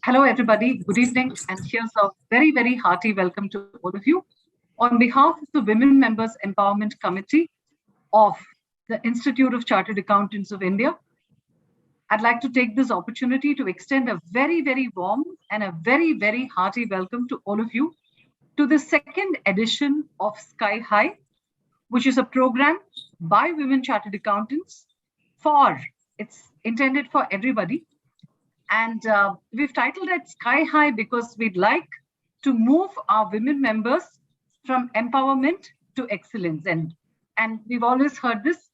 Hello, everybody. Good evening. And here's a very, very hearty welcome to all of you. On behalf of the Women Members Empowerment Committee of the Institute of Chartered Accountants of India, I'd like to take this opportunity to extend a very, very warm and a very, very hearty welcome to all of you to the second edition of Sky High, which is a program by women chartered accountants it's intended for everybody. And we've titled it Sky High because we'd like to move our women members from empowerment to excellence. And we've always heard this,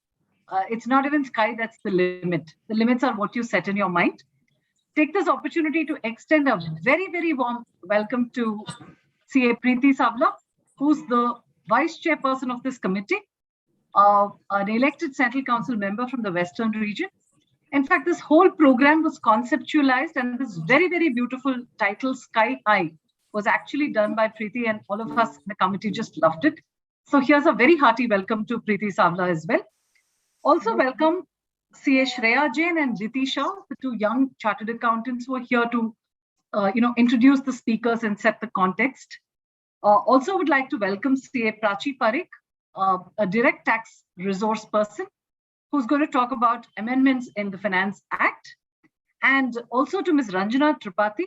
it's not even sky that's the limit. The limits are what you set in your mind. Take this opportunity to extend a very, very warm welcome to CA Preeti Savla, who's the vice chairperson of this committee, an elected Central Council member from the Western region. In fact, this whole program was conceptualized, and this very, very beautiful title, Sky High, was actually done by Preeti, and all of us in the committee just loved it. So here's a very hearty welcome to Preeti Savla as well. Also welcome CA Shreya Jain and Riti Shah, the two young chartered accountants who are here to introduce the speakers and set the context. Also would like to welcome CA Prachi Parekh, a direct tax resource person, who's going to talk about amendments in the Finance Act, and also to Ms. Ranjana Tripathi,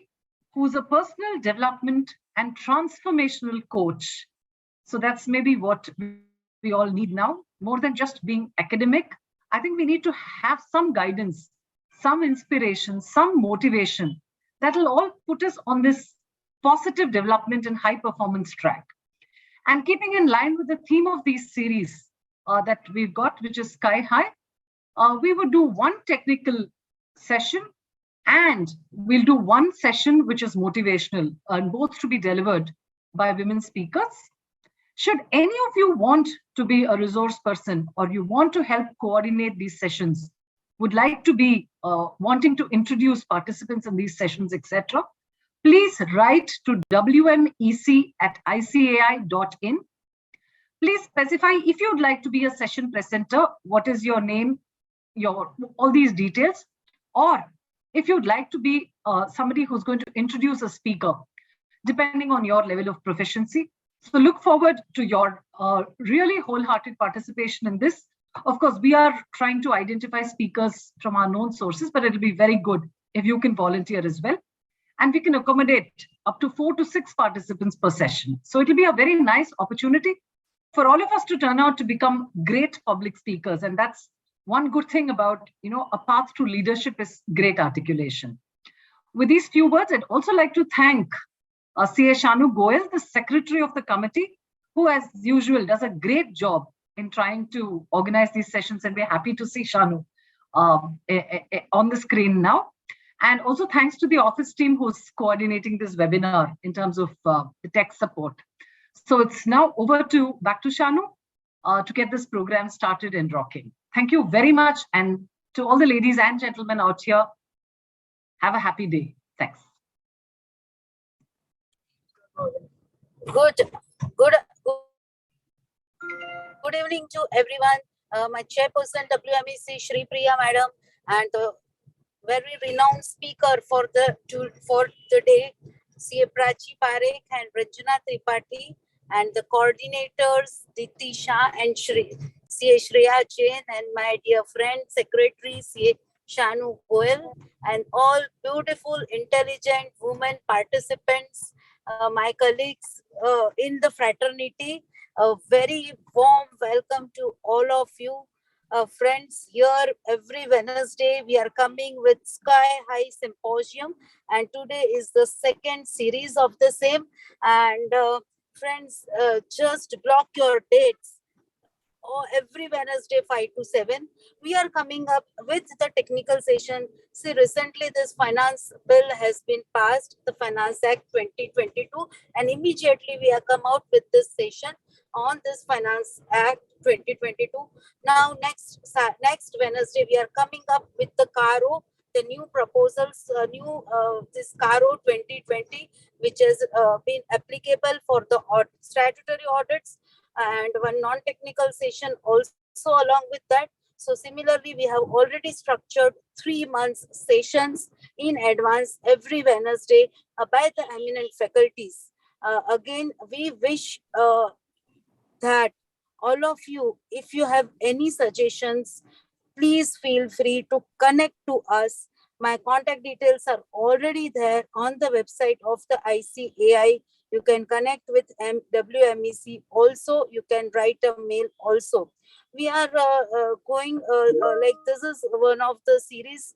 who's a personal development and transformational coach. So that's maybe what we all need now, more than just being academic. I think we need to have some guidance, some inspiration, some motivation that will all put us on this positive development and high performance track. And keeping in line with the theme of these series, that we've got, which is Sky High, we would do one technical session and we'll do one session which is motivational, and both to be delivered by women speakers. Should any of you want to be a resource person or you want to help coordinate these sessions, would like to be wanting to introduce participants in these sessions, etc., please write to wmec@icai.in. Please specify if you'd like to be a session presenter, what is your name, all these details, or if you'd like to be somebody who's going to introduce a speaker, depending on your level of proficiency. So look forward to your really wholehearted participation in this. Of course, we are trying to identify speakers from our known sources, but it'll be very good if you can volunteer as well. And we can accommodate up to 4 to 6 participants per session. So it'll be a very nice opportunity for all of us to turn out to become great public speakers. And that's one good thing about, a path to leadership is great articulation. With these few words, I'd also like to thank CA Shanu Goel, the secretary of the committee, who as usual does a great job in trying to organize these sessions. And we're happy to see Shanu on the screen now. And also thanks to the office team who's coordinating this webinar in terms of the tech support. So it's now back to Shanu to get this program started and rocking. Thank you very much. And to all the ladies and gentlemen out here, have a happy day. Thanks. Good evening to everyone. My chairperson WMEC Shri Priya Madam and the very renowned speaker for the day, CA Prachi Parekh and Ranjana Tripathi, and the coordinators Diti Shah and CA Shreya Jain, and my dear friend secretary CA Shanu Goel, and all beautiful, intelligent women participants, my colleagues in the fraternity. A very warm welcome to all of you. Friends, here every Wednesday we are coming with Sky High Symposium, and today is the second series of the same. And friends, just block your dates. Every Wednesday 5 to 7 we are coming up with the technical session. See, recently this finance bill has been passed, the Finance Act 2022, and immediately we have come out with this session on this Finance Act 2022. Now next Wednesday we are coming up with the CARO, the new proposals, this CARO 2020, which has been applicable for the statutory audits, and one non-technical session also along with that. So similarly, we have already structured 3 months sessions in advance every Wednesday by the eminent faculties. Again, we wish that all of you, if you have any suggestions, please feel free to connect to us. My contact details are already there on the website of the ICAI. You can connect with WMEC also. You can write a mail also. We are going like this is one of the series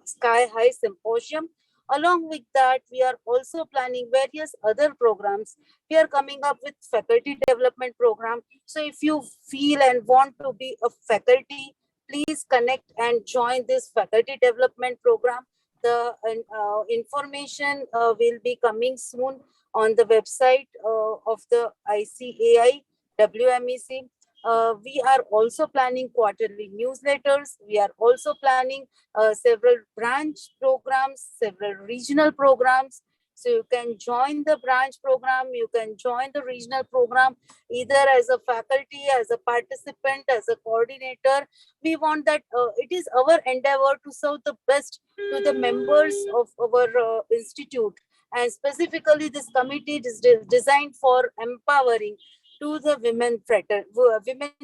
Sky High Symposium. Along with that, we are also planning various other programs. We are coming up with faculty development program. So if you feel and want to be a faculty, please connect and join this faculty development program. The information will be coming soon on the website of the ICAI WMEC. We are also planning quarterly newsletters. We are also planning several branch programs, several regional programs. So you can join the branch program, you can join the regional program, either as a faculty, as a participant, as a coordinator. We want that it is our endeavor to serve the best to the members of our institute. And specifically, this committee is designed for empowering to the women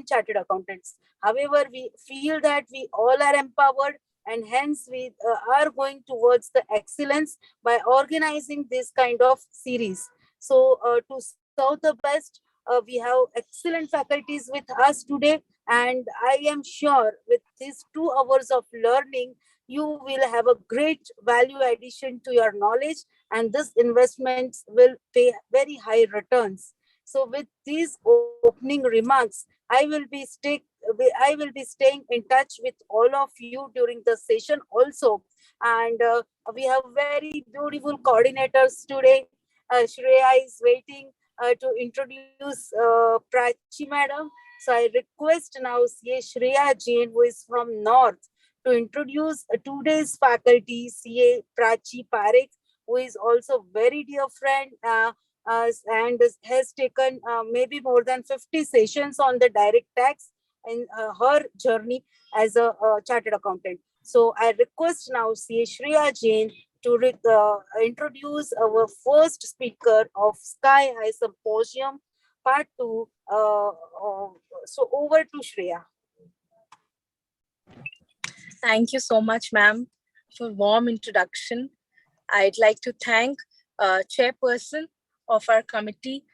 chartered accountants. However, we feel that we all are empowered, and hence we are going towards the excellence by organizing this kind of series. So to serve the best, we have excellent faculties with us today, and I am sure with these 2 hours of learning, you will have a great value addition to your knowledge, and this investments will pay very high returns. So with these opening remarks, I will be staying in touch with all of you during the session also. And we have very beautiful coordinators today. Shreya is waiting to introduce Prachi madam. So I request now CA Shreya Jain, who is from North, to introduce today's faculty, CA Prachi Parekh, who is also very dear friend and has taken maybe more than 50 sessions on the direct tax in her journey as a chartered accountant. So I request now CA Shreya Jain to introduce our first speaker of Sky High Symposium Part 2. So over to Shreya. Thank you so much, ma'am, for warm introduction. I'd like to thank Chairperson of our committee,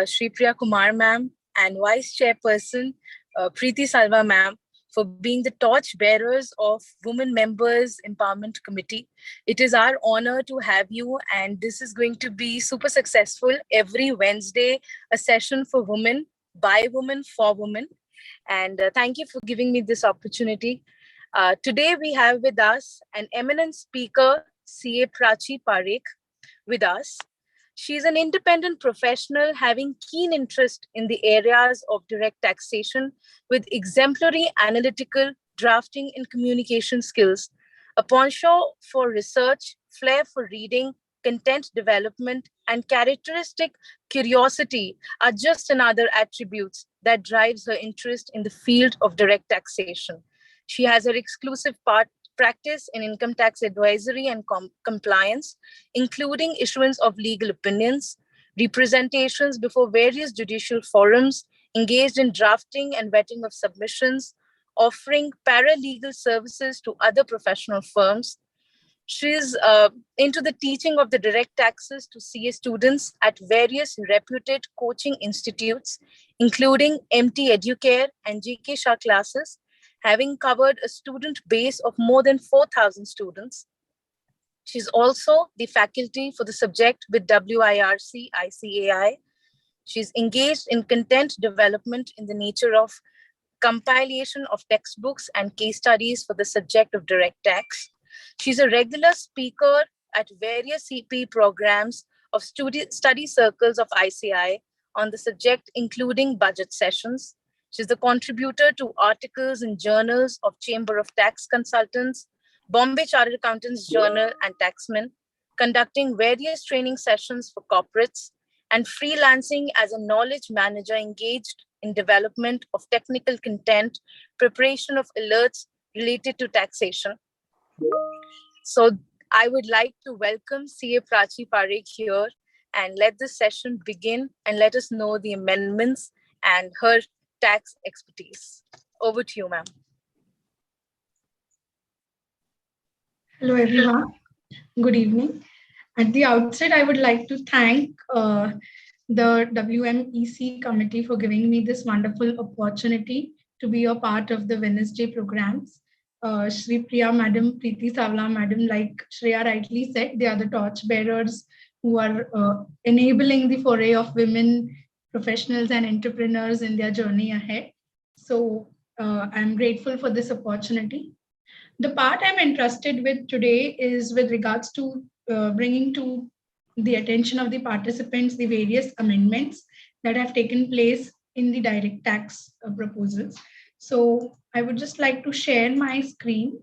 Shri Priya Kumar ma'am, and Vice Chairperson, Preeti Salva ma'am, for being the torch bearers of Women Members Empowerment Committee. It is our honor to have you, and this is going to be super successful. Every Wednesday, a session for women, by women, for women. And thank you for giving me this opportunity. Today, we have with us an eminent speaker, CA Prachi Parekh, with us. She is an independent professional having keen interest in the areas of direct taxation with exemplary analytical, drafting, and communication skills, a penchant for research, flair for reading, content development, and characteristic curiosity are just another attributes that drives her interest in the field of direct taxation. She has her exclusive practice in income tax advisory and compliance, including issuance of legal opinions, representations before various judicial forums, engaged in drafting and vetting of submissions, offering paralegal services to other professional firms. She's into the teaching of the direct taxes to CA students at various reputed coaching institutes, including MT Educare and GK Shah classes, having covered a student base of more than 4,000 students. She's also the faculty for the subject with WIRC ICAI. She's engaged in content development in the nature of compilation of textbooks and case studies for the subject of direct tax. She's a regular speaker at various CPE programs of study circles of ICAI on the subject, including budget sessions. She's the contributor to articles in journals of Chamber of Tax Consultants, Bombay Chartered Accountants Journal, and Taxmen, conducting various training sessions for corporates, and freelancing as a knowledge manager engaged in development of technical content, preparation of alerts related to taxation. So I would like to welcome CA Prachi Parekh here and let this session begin and let us know the amendments and her tax expertise. Over to you, ma'am. Hello, everyone. Good evening. At the outset, I would like to thank the WMEC committee for giving me this wonderful opportunity to be a part of the Wednesday programs. Shri Priya Madam, Preeti Savla Madam, like Shreya rightly said, they are the torch bearers who are enabling the foray of women professionals and entrepreneurs in their journey ahead. So I'm grateful for this opportunity. The part I'm entrusted with today is with regards to bringing to the attention of the participants the various amendments that have taken place in the direct tax proposals. So I would just like to share my screen.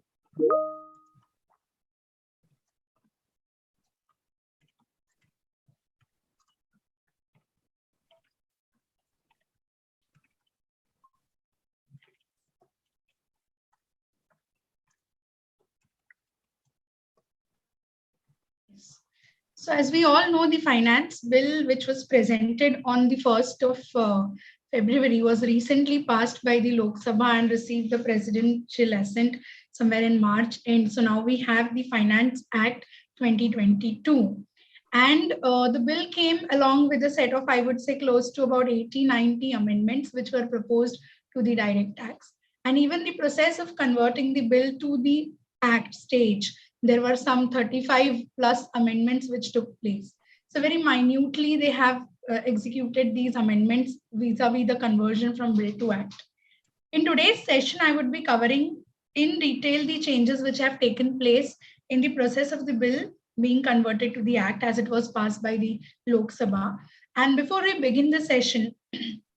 So as we all know, the finance bill, which was presented on the 1st of February, was recently passed by the Lok Sabha and received the presidential assent somewhere in March. And so now we have the Finance Act 2022. And the bill came along with a set of, I would say, close to about 80-90 amendments, which were proposed to the direct tax. And even the process of converting the bill to the act stage, there were some 35 plus amendments which took place. So very minutely, they have executed these amendments vis-a-vis the conversion from bill to act. In today's session, I would be covering in detail the changes which have taken place in the process of the bill being converted to the act as it was passed by the Lok Sabha. And before we begin the session,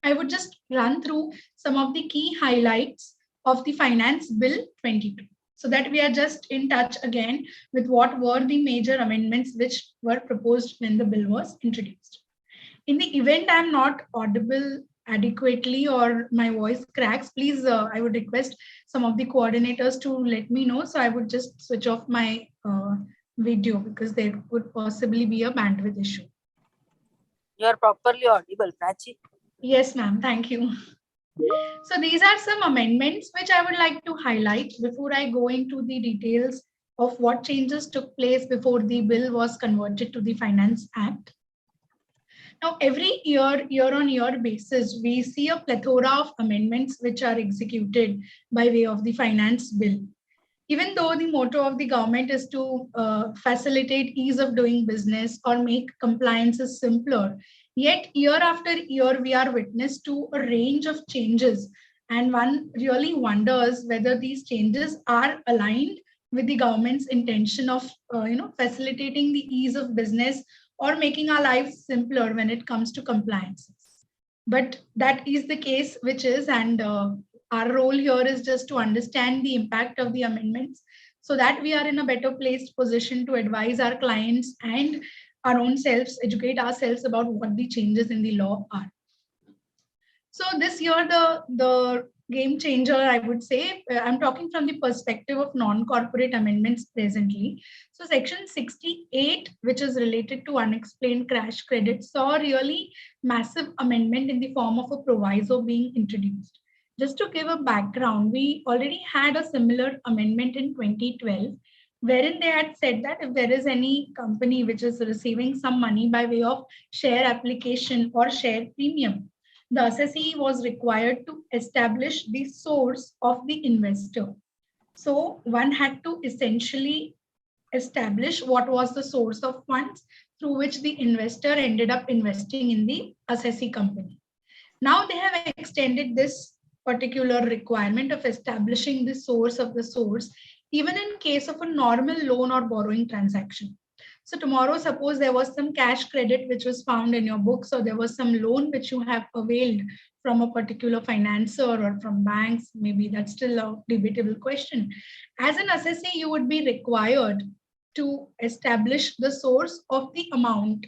I would just run through some of the key highlights of the Finance Bill 22, so that we are just in touch again with what were the major amendments which were proposed when the bill was introduced. In the event I'm not audible adequately or my voice cracks, please, I would request some of the coordinators to let me know. So I would just switch off my video because there could possibly be a bandwidth issue. You are properly audible, Prachi. Yes, ma'am. Thank you. So these are some amendments which I would like to highlight before I go into the details of what changes took place before the bill was converted to the Finance Act. Now, every year on year basis, we see a plethora of amendments which are executed by way of the finance bill. Even though the motto of the government is to facilitate ease of doing business or make compliances simpler, yet year after year, we are witness to a range of changes. And one really wonders whether these changes are aligned with the government's intention of facilitating the ease of business or making our lives simpler when it comes to compliance. But that is the case, which is, and our role here is just to understand the impact of the amendments so that we are in a better placed position to advise our clients and our own selves, educate ourselves about what the changes in the law are. So this year, the game changer, I would say, I'm talking from the perspective of non-corporate amendments presently. So section 68, which is related to unexplained crash credits, saw a really massive amendment in the form of a proviso being introduced. Just to give a background, we already had a similar amendment in 2012, wherein they had said that if there is any company which is receiving some money by way of share application or share premium, the assessee was required to establish the source of the investor. So one had to essentially establish what was the source of funds through which the investor ended up investing in the assessee company. Now they have extended this particular requirement of establishing the source of the source, even in case of a normal loan or borrowing transaction. So tomorrow, suppose there was some cash credit which was found in your books, or there was some loan which you have availed from a particular financer or from banks, maybe that's still a debatable question. As an assessee, you would be required to establish the source of the amount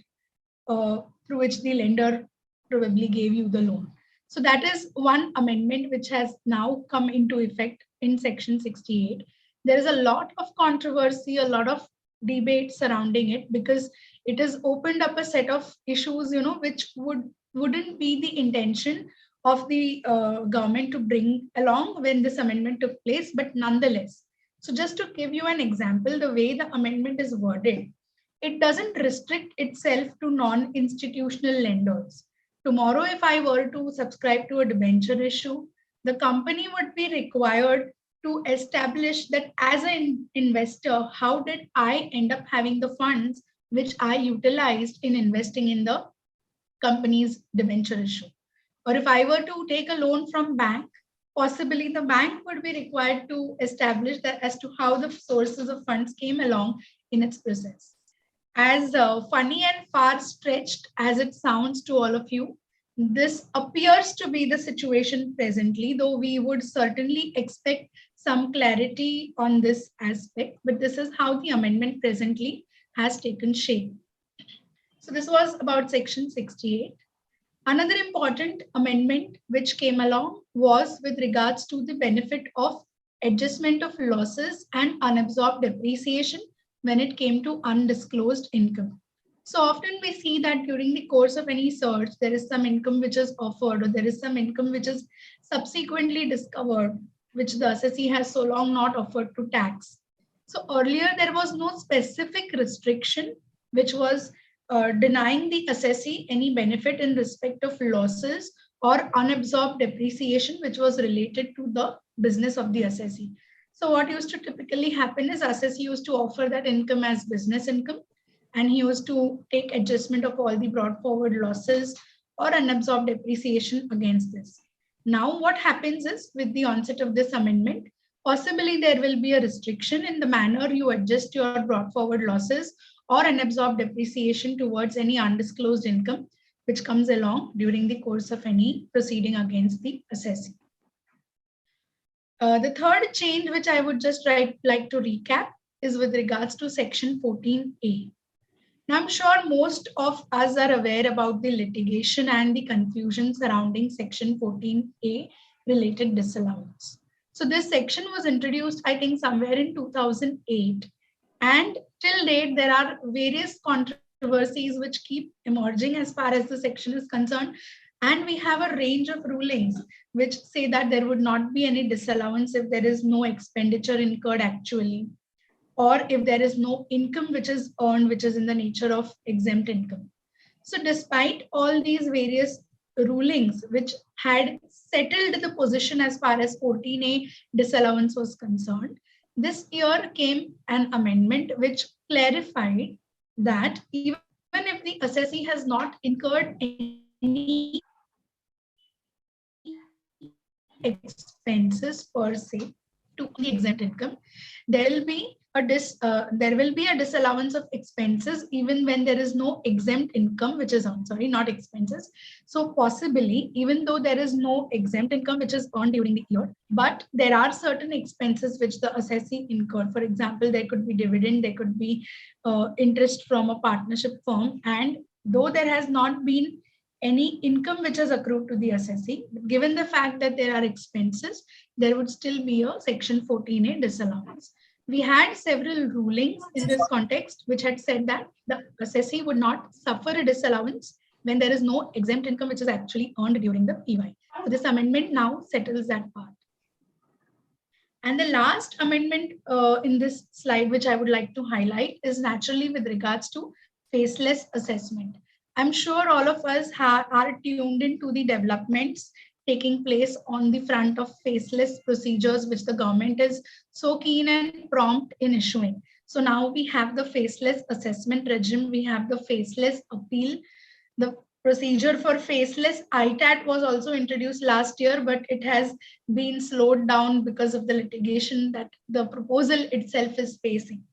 through which the lender probably gave you the loan. So that is one amendment which has now come into effect in section 68. There is a lot of controversy, a lot of debate surrounding it, because it has opened up a set of issues, which wouldn't be the intention of the government to bring along when this amendment took place, but nonetheless. So just to give you an example, the way the amendment is worded, it doesn't restrict itself to non-institutional lenders. Tomorrow, if I were to subscribe to a debenture issue, the company would be required to establish that as an investor, how did I end up having the funds which I utilized in investing in the company's debenture issue. Or if I were to take a loan from bank, possibly the bank would be required to establish that as to how the sources of funds came along in its process. As funny and far-stretched as it sounds to all of you, this appears to be the situation presently, though we would certainly expect some clarity on this aspect, but this is how the amendment presently has taken shape. So this was about section 68. Another important amendment which came along was with regards to the benefit of adjustment of losses and unabsorbed depreciation when it came to undisclosed income. So often we see that during the course of any search, there is some income which is offered, or there is some income which is subsequently discovered, which the assessee has so long not offered to tax. So earlier there was no specific restriction which was denying the assessee any benefit in respect of losses or unabsorbed depreciation which was related to the business of the assessee. So what used to typically happen is assessee used to offer that income as business income, and he used to take adjustment of all the brought forward losses or unabsorbed depreciation against this. Now what happens is, with the onset of this amendment, possibly there will be a restriction in the manner you adjust your brought forward losses or unabsorbed depreciation towards any undisclosed income which comes along during the course of any proceeding against the assessee. The third change which I would just like to recap is with regards to section 14A. Now, I'm sure most of us are aware about the litigation and the confusion surrounding section 14A related disallowance. So this section was introduced, I think, somewhere in 2008. And till date, there are various controversies which keep emerging as far as the section is concerned. And we have a range of rulings which say that there would not be any disallowance if there is no expenditure incurred actually, or if there is no income which is earned, which is in the nature of exempt income. So despite all these various rulings which had settled the position as far as 14A disallowance was concerned, this year came an amendment which clarified that even if the assessee has not incurred any expenses per se to the exempt income, there will be a disallowance of expenses even when there is no exempt income which is earned, not expenses. So possibly, even though there is no exempt income which is earned during the year, but there are certain expenses which the assessee incurred. For example, there could be dividend, there could be interest from a partnership firm, and though there has not been any income which has accrued to the assessee, given the fact that there are expenses, there would still be a section 14A disallowance. We had several rulings in this context which had said that the assessee would not suffer a disallowance when there is no exempt income which is actually earned during the PY. So this amendment now settles that part. And the last amendment in this slide which I would like to highlight is naturally with regards to faceless assessment. I'm sure all of us are tuned into the developments taking place on the front of faceless procedures, which the government is so keen and prompt in issuing. So now we have the faceless assessment regime, we have the faceless appeal. The procedure for faceless ITAT was also introduced last year, but it has been slowed down because of the litigation that the proposal itself is facing.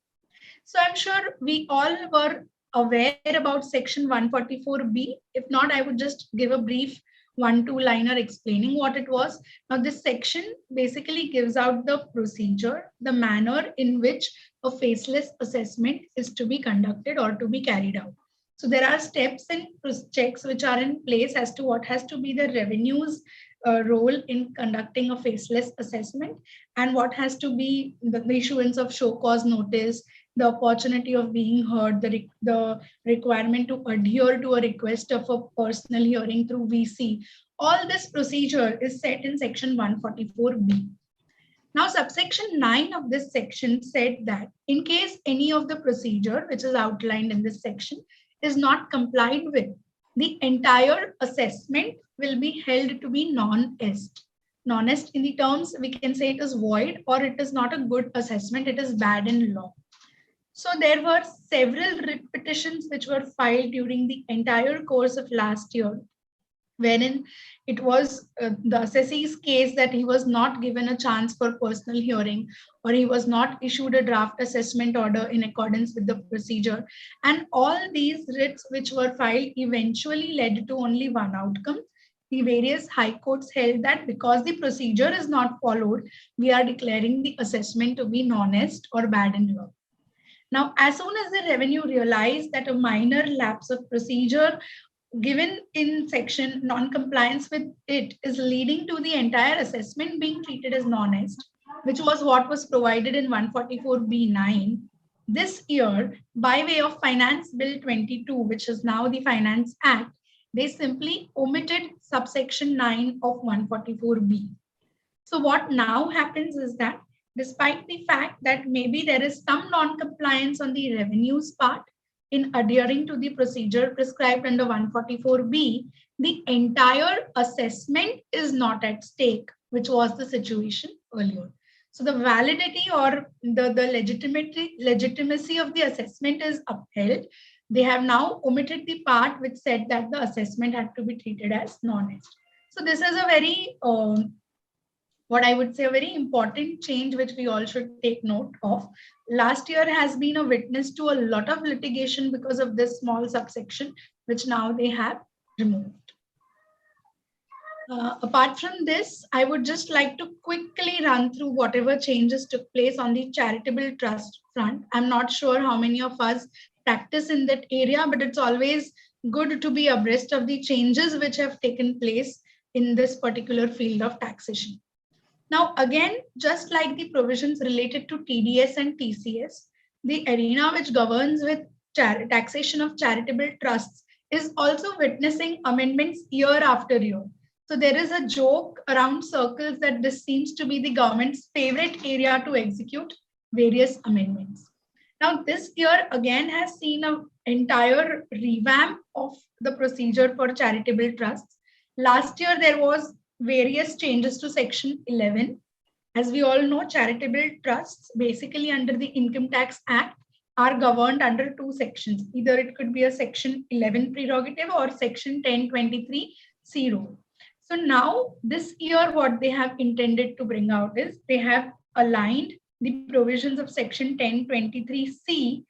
So I'm sure we all were aware about section 144B. If not, I would just give a brief 1-2 liner explaining what it was. Now this section basically gives out the procedure, the manner in which a faceless assessment is to be conducted or to be carried out. So there are steps and checks which are in place as to what has to be the revenue's role in conducting a faceless assessment, and what has to be the issuance of show cause notice, the opportunity of being heard, the requirement to adhere to a request of a personal hearing through VC. All this procedure is set in section 144B. Now, subsection 9 of this section said that in case any of the procedure which is outlined in this section is not complied with, the entire assessment will be held to be non-est. Non-est in the terms, we can say it is void, or it is not a good assessment, it is bad in law. So there were several writ petitions which were filed during the entire course of last year, wherein it was the assessee's case that he was not given a chance for personal hearing, or he was not issued a draft assessment order in accordance with the procedure. And all these writs which were filed eventually led to only one outcome. The various high courts held that because the procedure is not followed, we are declaring the assessment to be non-est or bad in law. Now, as soon as the revenue realized that a minor lapse of procedure given in section non-compliance with it is leading to the entire assessment being treated as non-est, which was what was provided in 144B9, this year, by way of Finance Bill 22, which is now the Finance Act, they simply omitted subsection 9 of 144B. So what now happens is that despite the fact that maybe there is some non-compliance on the revenues part in adhering to the procedure prescribed under 144B, the entire assessment is not at stake, which was the situation earlier. So the validity or the legitimacy of the assessment is upheld. They have now omitted the part which said that the assessment had to be treated as non-est. So this is a very what I would say a very important change which we all should take note of. Last year has been a witness to a lot of litigation because of this small subsection, which now they have removed. Apart from this, I would just like to quickly run through whatever changes took place on the charitable trust front. I'm not sure how many of us practice in that area, but it's always good to be abreast of the changes which have taken place in this particular field of taxation. Now, again, just like the provisions related to TDS and TCS, the arena which governs with taxation of charitable trusts is also witnessing amendments year after year. So there is a joke around circles that this seems to be the government's favorite area to execute various amendments. Now, this year again has seen an entire revamp of the procedure for charitable trusts. Last year, there was various changes to section 11. As we all know, charitable trusts basically under the Income Tax Act are governed under two sections. Either it could be a section 11 prerogative or section 1023C rule. So now this year what they have intended to bring out is they have aligned the provisions of section 1023C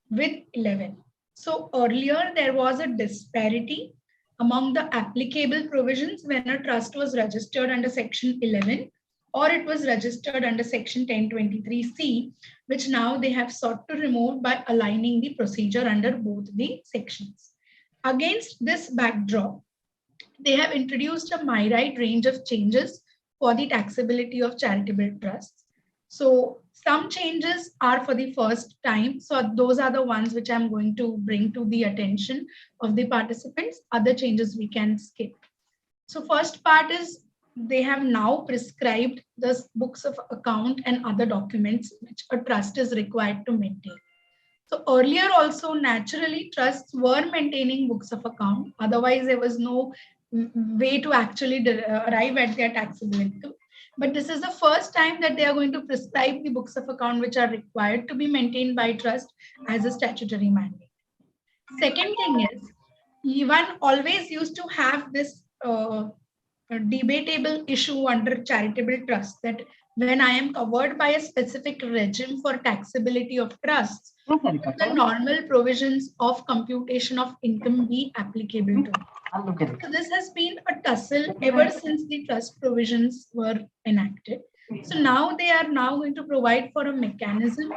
with 11. So earlier there was a disparity among the applicable provisions when a trust was registered under section 11 or it was registered under section 1023C, which now they have sought to remove by aligning the procedure under both the sections. Against this backdrop, they have introduced a myriad range of changes for the taxability of charitable trusts. So some changes are for the first time. So those are the ones which I'm going to bring to the attention of the participants. Other changes we can skip. So first part is they have now prescribed the books of account and other documents which a trust is required to maintain. So earlier also naturally trusts were maintaining books of account. Otherwise there was no way to actually arrive at their taxability. But this is the first time that they are going to prescribe the books of account which are required to be maintained by trust as a statutory mandate. Second thing is, one always used to have this debatable issue under charitable trust that when I am covered by a specific regime for taxability of trusts, the normal provisions of computation of income be applicable to. So this has been a tussle ever since the trust provisions were enacted. So now they are now going to provide for a mechanism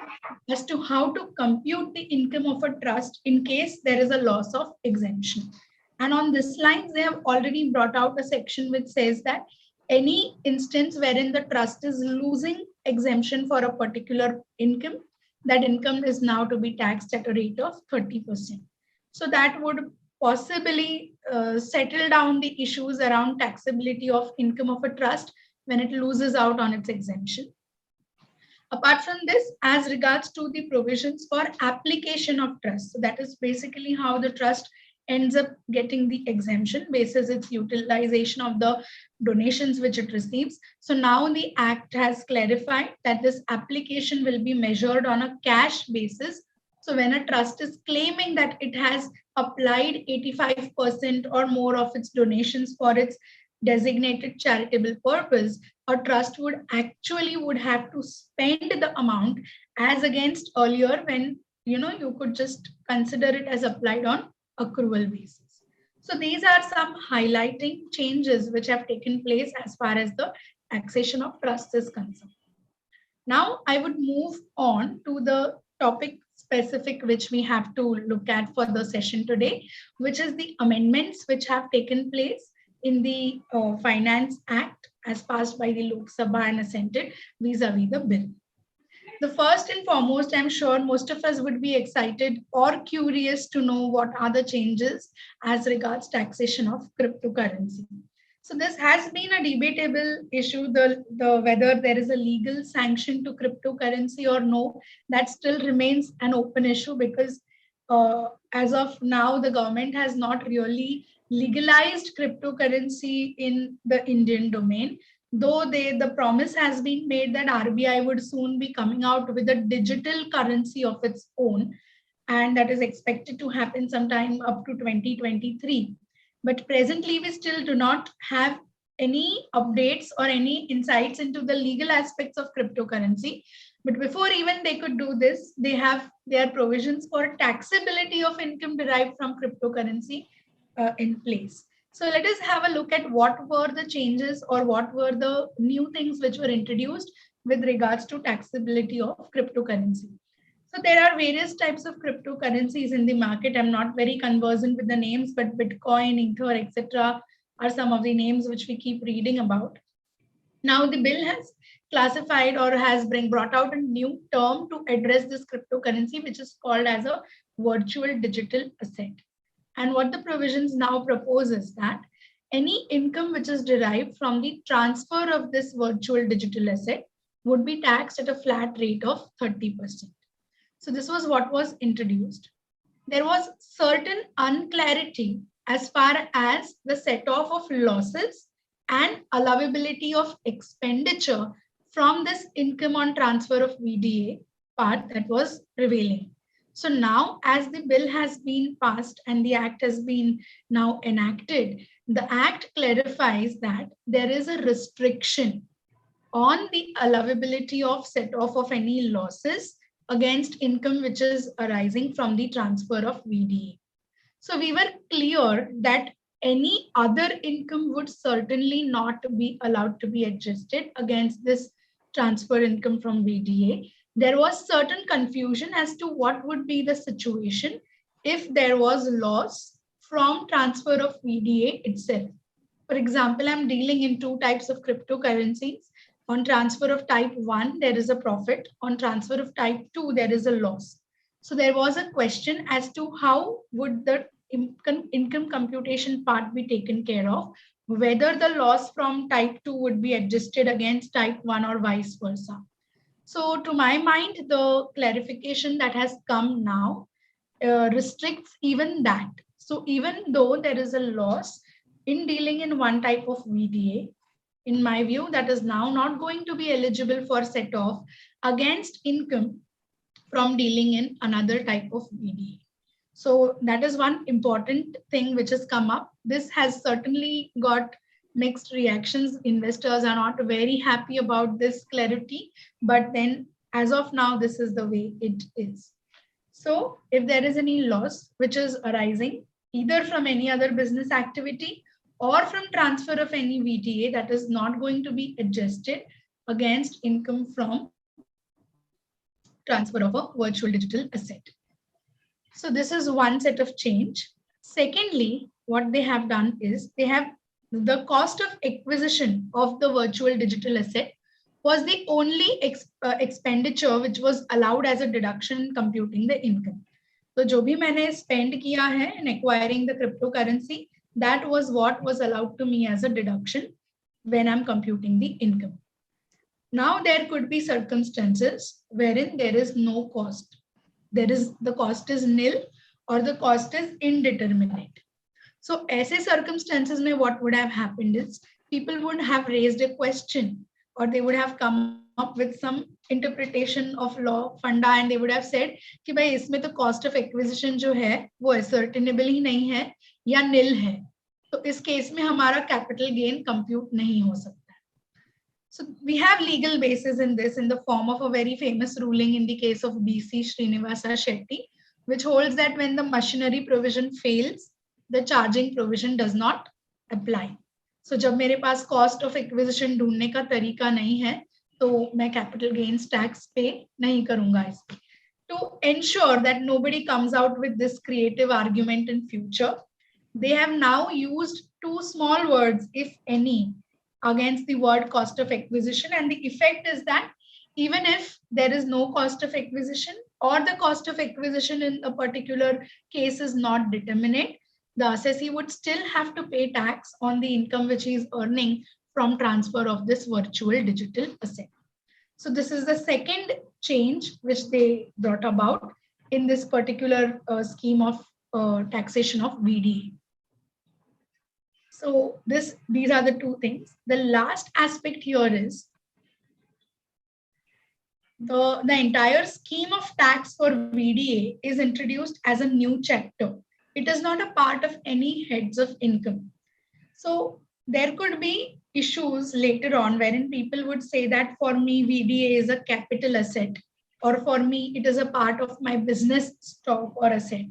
as to how to compute the income of a trust in case there is a loss of exemption. And on this line, they have already brought out a section which says that any instance wherein the trust is losing exemption for a particular income, that income is now to be taxed at a rate of 30%. So that would possibly settle down the issues around taxability of income of a trust when it loses out on its exemption. Apart from this, as regards to the provisions for application of trust, so that is basically how the trust ends up getting the exemption basis its utilization of the donations which it receives. So now the Act has clarified that this application will be measured on a cash basis. So when a trust is claiming that it has applied 85% or more of its donations for its designated charitable purpose, a trust would have to spend the amount as against earlier when you could just consider it as applied on accrual basis. So these are some highlighting changes which have taken place as far as the taxation of trusts is concerned. Now I would move on to the topic specific which we have to look at for the session today, which is the amendments which have taken place in the Finance Act as passed by the Lok Sabha and assented vis-a-vis the bill. The first and foremost, I'm sure most of us would be excited or curious to know what are the changes as regards taxation of cryptocurrency. So this has been a debatable issue, the whether there is a legal sanction to cryptocurrency or no, that still remains an open issue because as of now, the government has not really legalized cryptocurrency in the Indian domain, though the promise has been made that RBI would soon be coming out with a digital currency of its own, and that is expected to happen sometime up to 2023. But presently, we still do not have any updates or any insights into the legal aspects of cryptocurrency. But before even they could do this, they have their provisions for taxability of income derived from cryptocurrency in place. So let us have a look at what were the changes or what were the new things which were introduced with regards to taxability of cryptocurrency. So there are various types of cryptocurrencies in the market. I'm not very conversant with the names, but Bitcoin, Ether, etc. are some of the names which we keep reading about. Now the bill has classified or has brought out a new term to address this cryptocurrency, which is called as a virtual digital asset. And what the provisions now propose is that any income which is derived from the transfer of this virtual digital asset would be taxed at a flat rate of 30%. So this was what was introduced. There was certain unclarity as far as the set-off of losses and allowability of expenditure from this income on transfer of VDA part that was prevailing. So now as the bill has been passed and the act has been now enacted, the act clarifies that there is a restriction on the allowability of set-off of any losses against income which is arising from the transfer of VDA. So we were clear that any other income would certainly not be allowed to be adjusted against this transfer income from VDA. There was certain confusion as to what would be the situation if there was loss from transfer of VDA itself. For example, I'm dealing in two types of cryptocurrencies. On transfer of type 1, there is a profit. On transfer of type 2, there is a loss. So there was a question as to how would the income computation part be taken care of, whether the loss from type 2 would be adjusted against type 1 or vice versa. So to my mind, the clarification that has come now restricts even that. So even though there is a loss in dealing in one type of VDA, in my view, that is now not going to be eligible for set-off against income from dealing in another type of VDA. So that is one important thing which has come up. This has certainly got mixed reactions. Investors are not very happy about this clarity, but then as of now, this is the way it is. So if there is any loss which is arising either from any other business activity or from transfer of any VDA that is not going to be adjusted against income from transfer of a virtual digital asset. So this is one set of change. Secondly, what they have done is they have the cost of acquisition of the virtual digital asset was the only expenditure which was allowed as a deduction in computing the income. So जो भी मैंने spend किया है in acquiring the cryptocurrency, that was what was allowed to me as a deduction when I'm computing the income. Now there could be circumstances wherein there is no cost. The cost is nil or the cost is indeterminate. So ऐसे circumstances में what would have happened is people would have raised a question or they would have come up with some interpretation of law funda and they would have said कि भाई इसमें तो cost of acquisition जो है वो ascertainable ही नहीं है या nil है, तो इस केस में हमारा capital gain compute नहीं हो सकता. So we have legal basis in this in the form of a very famous ruling in the case of BC Srinivasa Shetty, which holds that when the machinery provision fails, the charging provision does not apply. So जब मेरे पास cost of acquisition ढूंढने का तरीका नहीं है, तो मैं capital gains tax pay नहीं करूंगा इसमें. To ensure that nobody comes out with this creative argument in future, they have now used two small words, if any, against the word cost of acquisition, and the effect is that even if there is no cost of acquisition or the cost of acquisition in a particular case is not determinate, the assessee would still have to pay tax on the income which he is earning from transfer of this virtual digital asset. So this is the second change which they brought about in this particular scheme of taxation of VDA. So these are the two things. The last aspect here is the entire scheme of tax for VDA is introduced as a new chapter. It is not a part of any heads of income. So there could be issues later on wherein people would say that for me VDA is a capital asset or for me it is a part of my business stock or asset.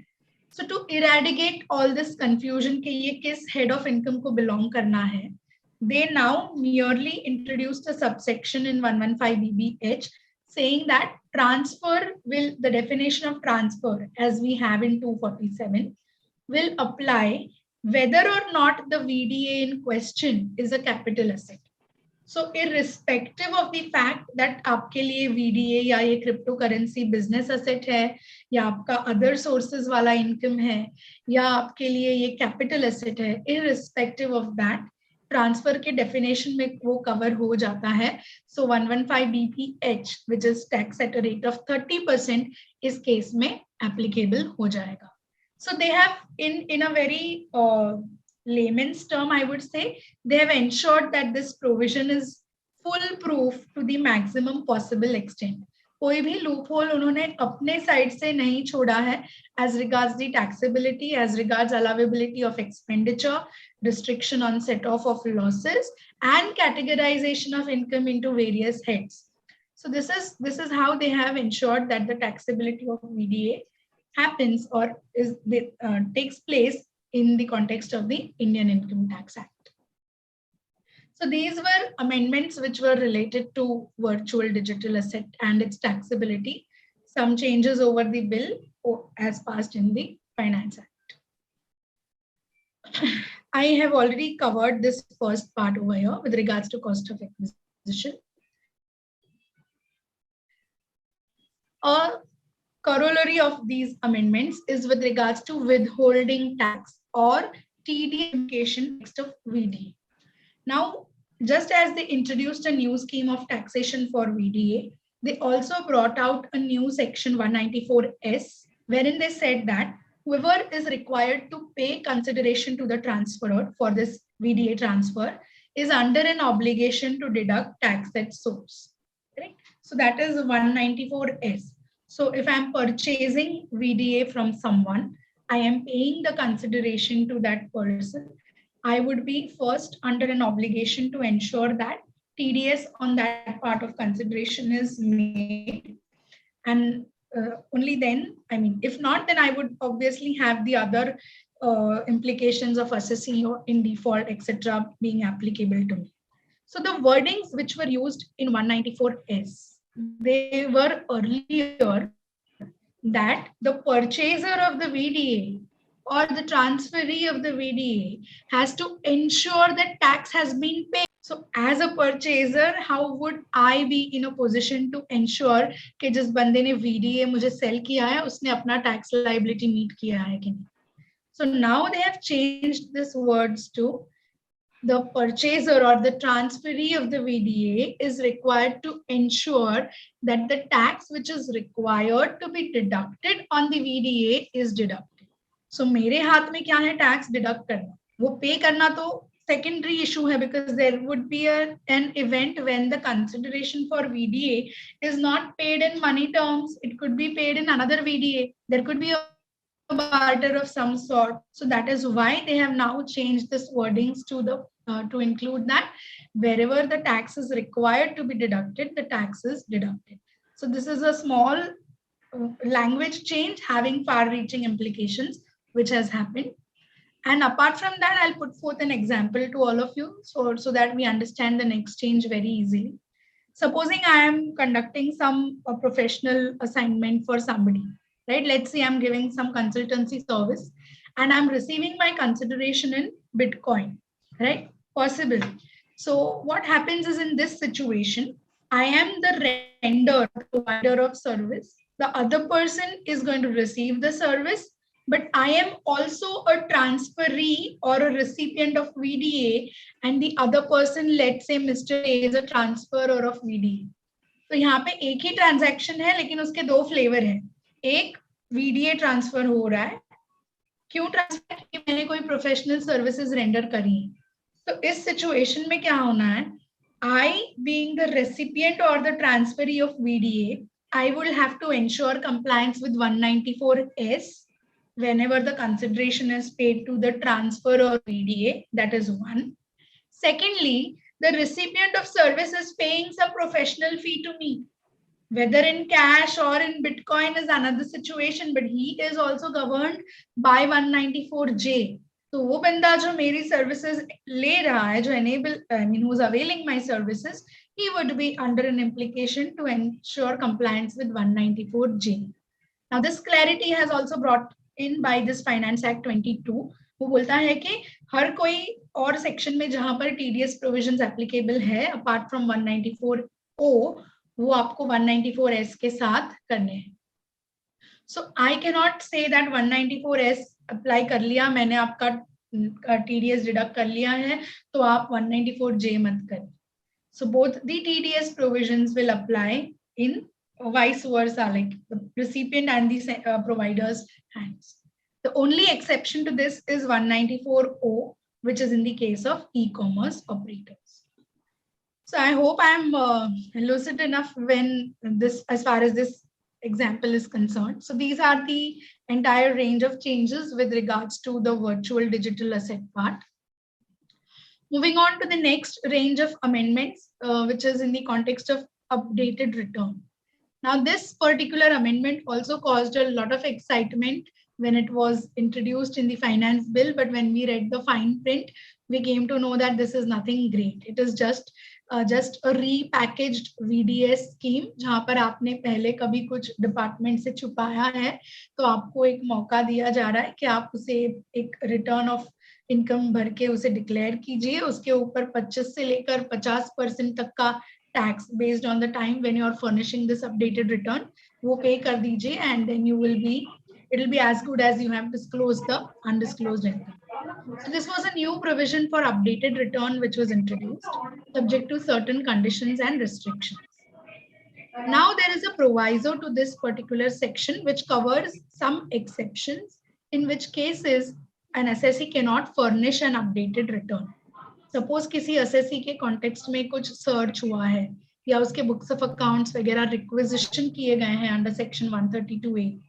So to eradicate all this confusion कि ये किस head of income को belong करना है, they now merely introduced a subsection in 115BBH saying that the definition of transfer as we have in 247 will apply whether or not the VDA in question is a capital asset. So irrespective of the fact that आपके लिए VDA या ये cryptocurrency business asset है या आपका other sources वाला income है या आपके लिए ये capital asset है, irrespective of that, transfer के definition में वो cover हो जाता है. So 115BPH, which is tax at a rate of 30%, इस case में applicable हो जाएगा. So they have, in a very layman's term, I would say, they have ensured that this provision is foolproof to the maximum possible extent. कोई भी loophole उन्होंने अपने side से नहीं छोड़ा है as regards the taxability, as regards allowability of expenditure, restriction on set-off of losses, and categorization of income into various heads. So this is how they have ensured that the taxability of VDA happens or takes place in the context of the Indian Income Tax Act. So these were amendments which were related to virtual digital asset and its taxability, some changes over the bill as passed in the Finance Act. I have already covered this first part over here with regards to cost of acquisition. A corollary of these amendments is with regards to withholding tax or TDS implication next of VDA. Now, just as they introduced a new scheme of taxation for VDA, they also brought out a new section 194S, wherein they said that whoever is required to pay consideration to the transferor for this VDA transfer is under an obligation to deduct tax at source. Correct? So that is 194S. So if I'm purchasing VDA from someone, I am paying the consideration to that person. I would be first under an obligation to ensure that TDS on that part of consideration is made. And only then, I mean, if not, then I would obviously have the other implications of assessing in default, etc., being applicable to me. So the wordings which were used in 194S, they were earlier that the purchaser of the VDA or the transferee of the VDA has to ensure that tax has been paid. So as a purchaser, how would I be in a position to ensure कि जिस बंदे ने VDA मुझे sell किया है उसने अपना tax liability meet किया है कि नहीं? So now they have changed this words to the purchaser or the transferee of the VDA is required to ensure that the tax which is required to be deducted on the VDA is deducted. So मेरे हाथ में क्या है tax deduct करना, वो pay करना तो secondary issue hai, because there would be an event when the consideration for VDA is not paid in money terms. It could be paid in another VDA. There could be a barter of some sort. So that is why they have now changed this wordings to the to include that wherever the tax is required to be deducted, the tax is deducted. So this is a small language change having far-reaching implications which has happened. And apart from that, I'll put forth an example to all of you so that we understand the next change very easily. Supposing I am conducting some professional assignment for somebody, right? Let's say I'm giving some consultancy service and I'm receiving my consideration in Bitcoin, right? Possible. So what happens is in this situation, I am the render, provider of service. The other person is going to receive the service, but I am also a transferee or a recipient of VDA, and the other person, let's say Mr. A is a transferor of VDA. तो यहाँ पे एक ही transaction है लेकिन उसके दो flavor हैं. एक VDA transfer हो रहा है. क्यों transfer? क्योंकि मैंने कोई professional services render करी है. तो इस situation में क्या होना है? I, being the recipient or the transferee of VDA, I will have to ensure compliance with 194S whenever the consideration is paid to the transfer or VDA. That is one. Secondly, the recipient of service is paying some professional fee to me, whether in cash or in Bitcoin is another situation, but he is also governed by 194J. तो वो बंदा जो मेरी services ले रहा है, जो who's availing my services, he would be under an implication to ensure compliance with 194J. Now this clarity has also brought in by this Finance Act 22. वो बोलता है कि हर कोई और section में जहां पर TDS provisions applicable है, apart from 194O, वो आपको 194S के साथ करने हैं. So I cannot say that 194S apply कर लिया, मैंने आपका TDS deduct कर लिया है, तो आप 194J मत करें. So both the TDS provisions will apply in vice versa, like the recipient and the provider's hands. The only exception to this is 194O, which is in the case of e-commerce operators. So I hope I'm lucid enough when this, as far as this example is concerned. So these are the entire range of changes with regards to the virtual digital asset part. Moving on to the next range of amendments, which is in the context of updated return. Now, this particular amendment also caused a lot of excitement when it was introduced in the finance bill, but when we read the fine print, we came to know that this is nothing great. It is just a repackaged VDS scheme, जहाँ पर आपने पहले कभी कुछ department से छुपाया है, तो आपको एक मौका दिया जा रहा है कि आप उसे एक रिटर्न ऑफ इनकम भर के उसे डिक्लेयर कीजिए, उसके ऊपर 25 से लेकर 50% तक का tax based on the time when you are furnishing this updated return, वो pay कर दीजिए, and then it will be as good as you have disclosed the undisclosed income. So this was a new provision for updated return which was introduced, subject to certain conditions and restrictions. Now there is a proviso to this particular section which covers some exceptions, in which cases an assessee cannot furnish an updated return. Suppose किसी assessee के context में कुछ search हुआ है या उसके books of accounts वगैरह requisition किए गए हैं under section 132A,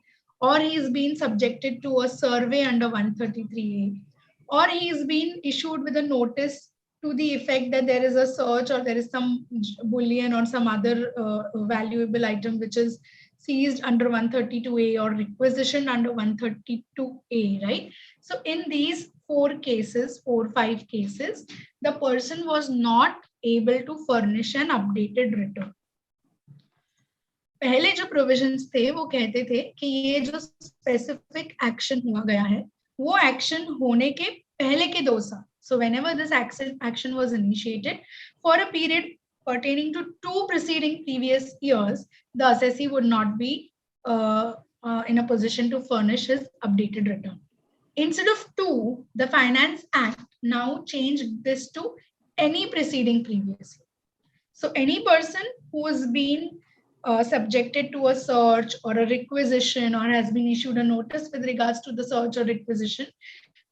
or he is being subjected to a survey under 133A, or he is being issued with a notice to the effect that there is a search or there is some bullion or some other valuable item which is seized under 132A or requisitioned under 132A, right? So in these 5 cases, the person was not able to furnish an updated return. पहले जो provisions थे वो कहते थे कि ये जो specific action हुआ गया है वो एक्शन होने के पहले के 2 साल. So whenever this action was initiated for a period pertaining to 2 preceding previous years, the assessee would not be in a position to furnish his updated return. Instead of 2, the Finance Act now changed this to any preceding previous year. So any person who has been subjected to a search or a requisition or has been issued a notice with regards to the search or requisition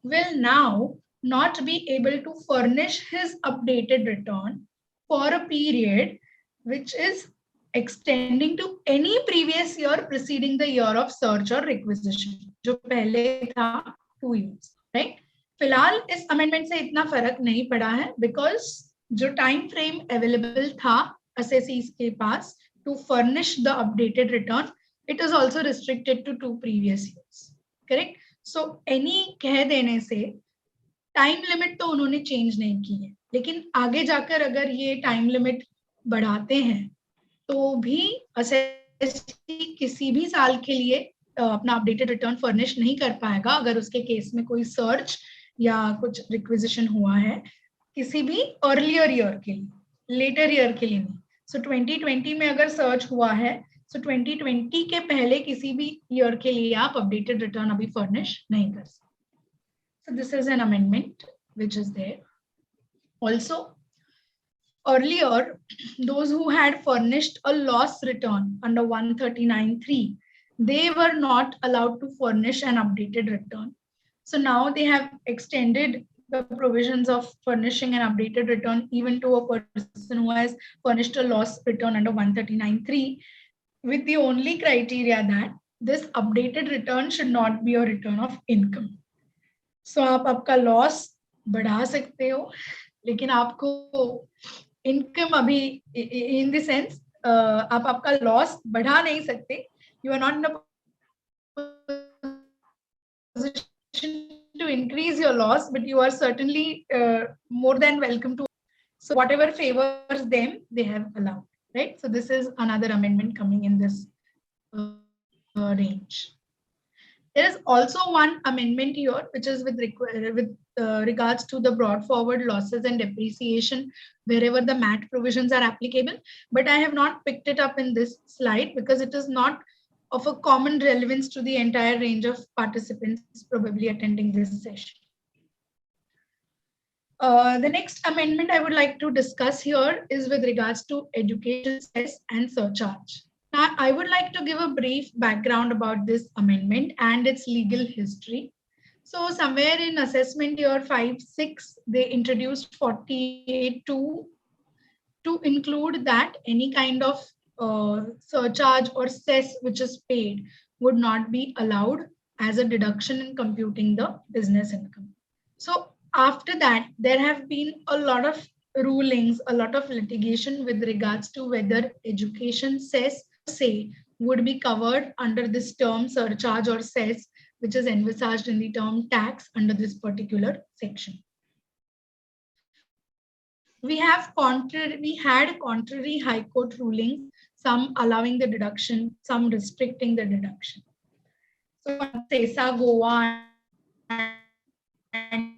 will now not be able to furnish his updated return for a period which is extending to any previous year preceding the year of search or requisition, जो पहले था 2 years, right? फिलहाल इस amendment से इतना फर्क नहीं पड़ा है because जो time frame available था assessees के पास to furnish the updated return, it is also restricted to 2 previous years, correct? So any कह देने से टाइम लिमिट तो उन्होंने चेंज नहीं की है, लेकिन आगे जाकर अगर ये टाइम लिमिट बढ़ाते हैं तो भी असेसी किसी भी साल के लिए अपना अपडेटेड रिटर्न फर्निश नहीं कर पाएगा अगर उसके केस में कोई सर्च या कुछ रिक्विजिशन हुआ है किसी भी अर्लियर ईयर के लिए, लेटर ईयर के लिए नहीं. सो 2020 में अगर सर्च हुआ है सो 2020 के पहले किसी भी ईयर के लिए आप अपडेटेड रिटर्न अभी फर्निश नहीं कर सकते. So this is an amendment which is there. Also, earlier, those who had furnished a loss return under 139(3), they were not allowed to furnish an updated return. So now they have extended the provisions of furnishing an updated return even to a person who has furnished a loss return under 139(3), with the only criteria that this updated return should not be a return of income. So आप आपका loss बढ़ा सकते हो लेकिन आपको income अभी in the sense आप आपका लॉस बढ़ा नहीं सकते. You are not in a position to increase your loss, but you are certainly more than welcome to. So whatever favors them, they have allowed, right? So this is another amendment coming in this range. There is also one amendment here, which is with regards to the brought forward losses and depreciation wherever the MAT provisions are applicable. But I have not picked it up in this slide because it is not of a common relevance to the entire range of participants probably attending this session. The next amendment I would like to discuss here is with regards to education cess and surcharge. Now, I would like to give a brief background about this amendment and its legal history. So somewhere in assessment year 5-6, they introduced 48(2) to include that any kind of surcharge or cess which is paid would not be allowed as a deduction in computing the business income. So after that, there have been a lot of rulings, a lot of litigation with regards to whether education cess say would be covered under this term surcharge or cess, which is envisaged in the term tax under this particular section. We had contrary high court rulings, some allowing the deduction, some restricting the deduction. So Sesa Goa and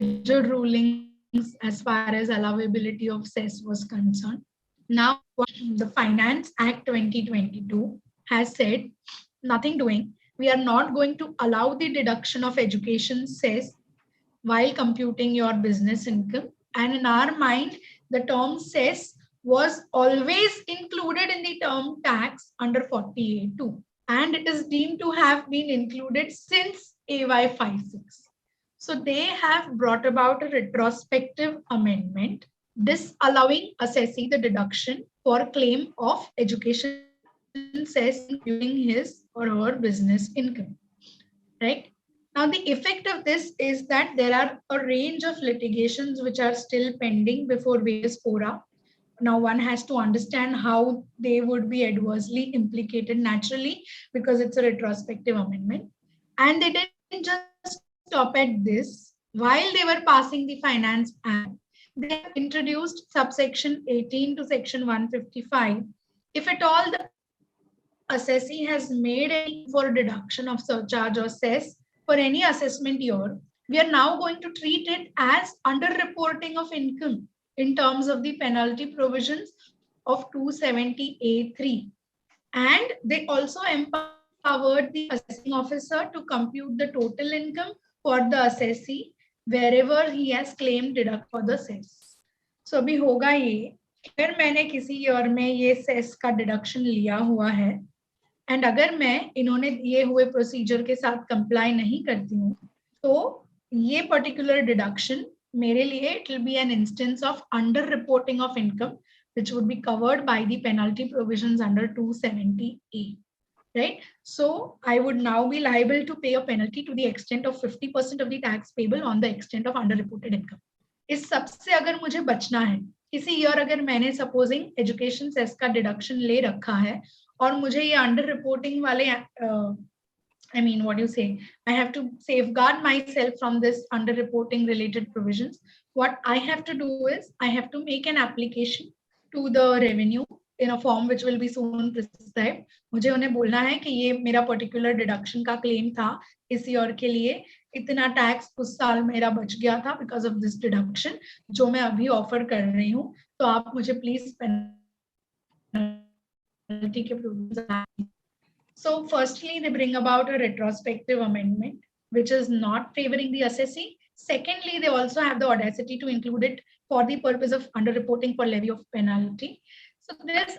major rulings as far as allowability of cess was concerned. Now, the Finance Act 2022 has said, nothing doing. We are not going to allow the deduction of education cess while computing your business income. And in our mind, the term cess was always included in the term tax under 48(2). And it is deemed to have been included since AY 56. So they have brought about a retrospective amendment disallowing assessing the deduction for claim of education cess including his or her business income, right? Now the effect of this is that there are a range of litigations which are still pending before various fora. Now one has to understand how they would be adversely implicated naturally because it's a retrospective amendment. And they didn't just stop at this. while they were passing the Finance Act, they have introduced subsection 18 to section 155. If at all the assessee has made any for deduction of surcharge or cess for any assessment year, we are now going to treat it as underreporting of income in terms of the penalty provisions of 270A3. And they also empowered the assessing officer to compute the total income for the assessee wherever he has claimed deduct for the cess. So अभी होगा ये, अगर मैंने किसी year में ये cess का deduction लिया हुआ है एंड अगर मैं इन्होंने दिए हुए प्रोसीजर के साथ कंप्लाई नहीं करती हूँ, तो ये पर्टिकुलर डिडक्शन मेरे लिए it will be an instance of under reporting of income which would be covered by the penalty provisions under 270A, right? So I would now be liable to pay a penalty to the extent of 50% of the tax payable on the extent of underreported income. इस सबसे अगर मुझे बचना है, किसी year अगर मैंने supposing education cess का डिडक्शन ले रखा है और मुझे ये अंडर रिपोर्टिंग वाले I mean, what do you say? I have to safeguard myself from this underreporting related provisions. What I have to do is I have to make an application to the revenue in a form which will be soon prescribed. मुझे उन्हें बोलना है कि ये मेरा particular deduction का claim था इस ईयर के लिए, इतना टैक्स उस साल मेरा बच गया था बिकॉज ऑफ दिस डिडक्शन जो मैं अभी ऑफर कर रही हूँ, तो आप मुझे प्लीज पेनल्टी के provision. So firstly, they bring about a retrospective amendment, which is not favoring the assessee. Secondly, they also have the audacity to include it for the purpose of underreporting for levy of penalty. So this,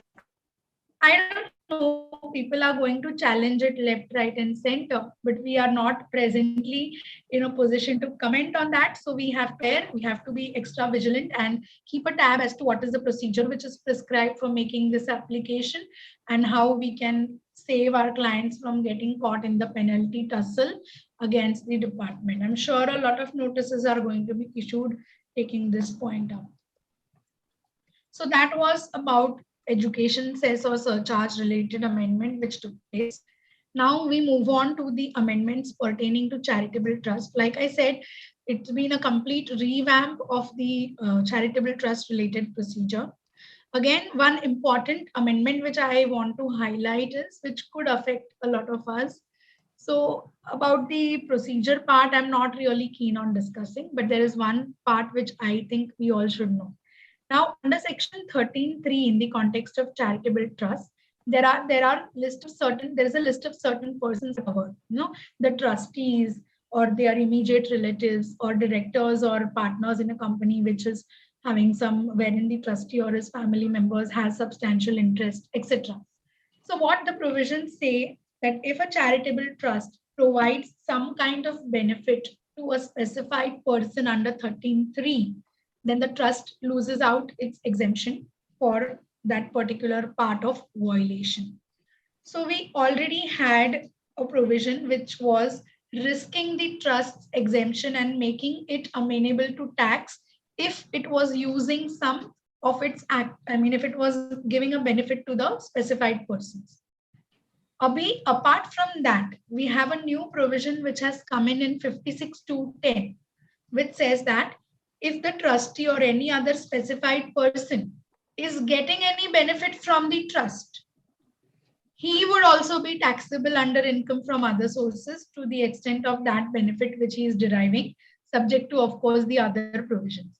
I don't know, people are going to challenge it left, right, and center, but we are not presently in a position to comment on that. So we have to be extra vigilant and keep a tab as to what is the procedure which is prescribed for making this application and how we can save our clients from getting caught in the penalty tussle against the department. I'm sure a lot of notices are going to be issued taking this point up. So that was about education cess or surcharge related amendment which took place. Now we move on to the amendments pertaining to charitable trust. Like I said, it's been a complete revamp of the charitable trust related procedure. Again, one important amendment which I want to highlight is which could affect a lot of us. So about the procedure part, I'm not really keen on discussing, but there is one part which I think we all should know. Now, under section 13.3 in the context of charitable trust, there is a list of certain persons covered, the trustees or their immediate relatives or directors or partners in a company which is having some, wherein the trustee or his family members has substantial interest, etc. So what the provisions say that if a charitable trust provides some kind of benefit to a specified person under 13.3, then the trust loses out its exemption for that particular part of violation. So we already had a provision which was risking the trust's exemption and making it amenable to tax if it was using some of its if it was giving a benefit to the specified persons. Apart from that, we have a new provision which has come in 56.2.10, which says that if the trustee or any other specified person is getting any benefit from the trust, he would also be taxable under income from other sources to the extent of that benefit which he is deriving, subject to, of course, the other provisions.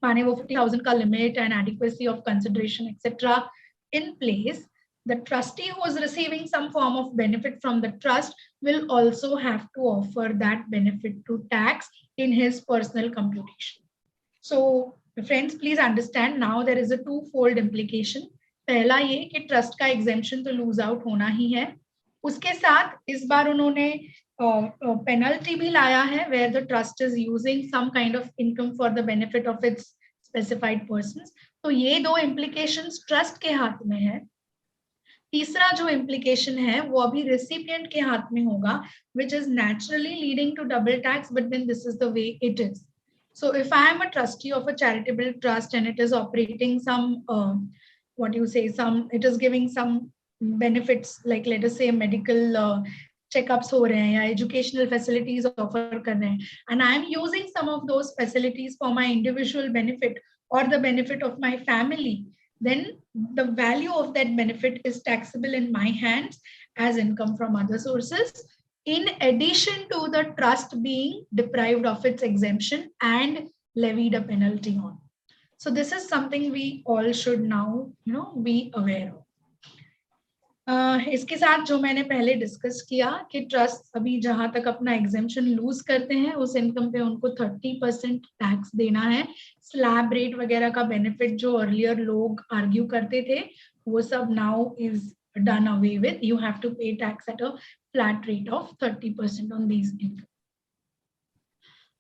माने वो 50,000 का limit and adequacy of consideration, etc. in place, the trustee who is receiving some form of benefit from the trust will also have to offer that benefit to tax in his personal computation. So friends, please understand now there is a twofold implication. पहला ये कि trust का exemption तो lose out होना ही है, उसके साथ इस बार उन्होंने penalty भी लाया है where the trust is using some kind of income for the benefit of its specified persons. तो ये दो implications trust के हाथ में है. तीसरा जो implication है वो अभी recipient के हाथ में होगा, which is naturally leading to double tax, but then this is the way it is. So if I am a trustee of a charitable trust and it is operating some, it is giving some benefits, like let us say medical checkups हो रहे हैं या educational facilities offer कर रहे हैं, and I am using some of those facilities for my individual benefit or the benefit of my family, then the value of that benefit is taxable in my hands as income from other sources, in addition to the trust being deprived of its exemption and levied a penalty on. So this is something we all should now, be aware of. इसके साथ जो मैंने पहले discuss किया कि trust अभी जहां तक अपना एग्जेम्पशन लूज करते हैं उस इनकम पे उनको 30% टैक्स देना है. स्लैब रेट वगैरह का बेनिफिट जो अर्लियर लोग आर्ग्यू करते थे वो सब now is done away with. You have to pay tax at a flat rate of 30% on these income.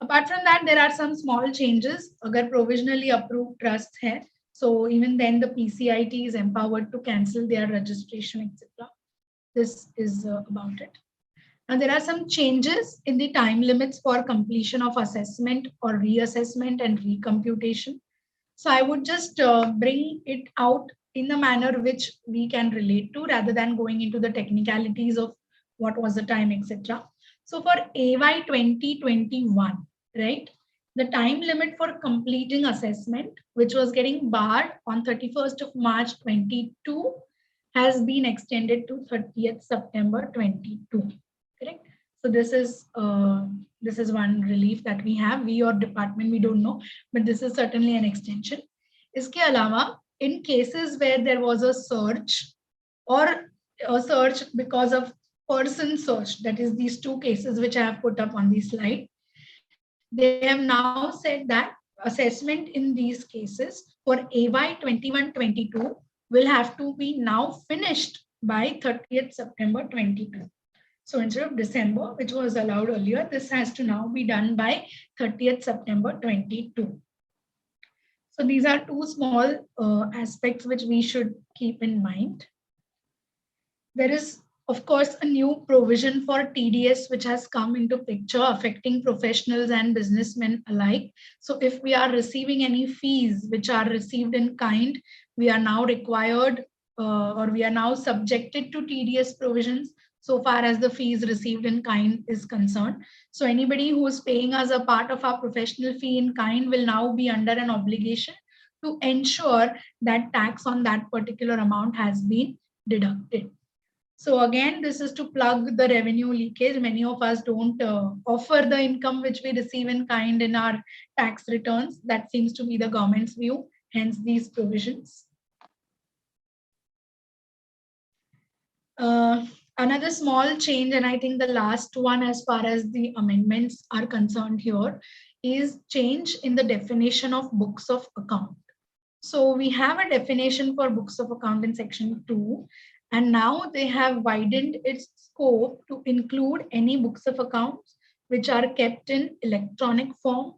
Apart from that, there are some small changes. अगर provisionally approved trust है, so even then the PCIT is empowered to cancel their registration, etc. This is about it. Now there are some changes in the time limits for completion of assessment or reassessment and recomputation. So I would just bring it out in the manner which we can relate to rather than going into the technicalities of what was the time, etc. So for AY 2021, right, the time limit for completing assessment, which was getting barred on 31st of March 22, has been extended to 30th September 22. Correct. So this is one relief that we have. We or department, we don't know, but this is certainly an extension. Iske alawa, in cases where there was a search or a search because of person search, that is these two cases which I have put up on the slide, they have now said that assessment in these cases for AY 21-22 will have to be now finished by 30th September 22. So instead of December, which was allowed earlier, this has to now be done by 30th September 22. So these are two small aspects which we should keep in mind. There is, of course, a new provision for TDS which has come into picture, affecting professionals and businessmen alike. So if we are receiving any fees which are received in kind, we are now required or we are now subjected to TDS provisions so far as the fees received in kind is concerned. So anybody who is paying us a part of our professional fee in kind will now be under an obligation to ensure that tax on that particular amount has been deducted. So again, this is to plug the revenue leakage. Many of us don't offer the income which we receive in kind in our tax returns. That seems to be the government's view, hence these provisions. Another small change, and I think the last one as far as the amendments are concerned here, is change in the definition of books of account. So we have a definition for books of account in section 2. And now they have widened its scope to include any books of accounts which are kept in electronic form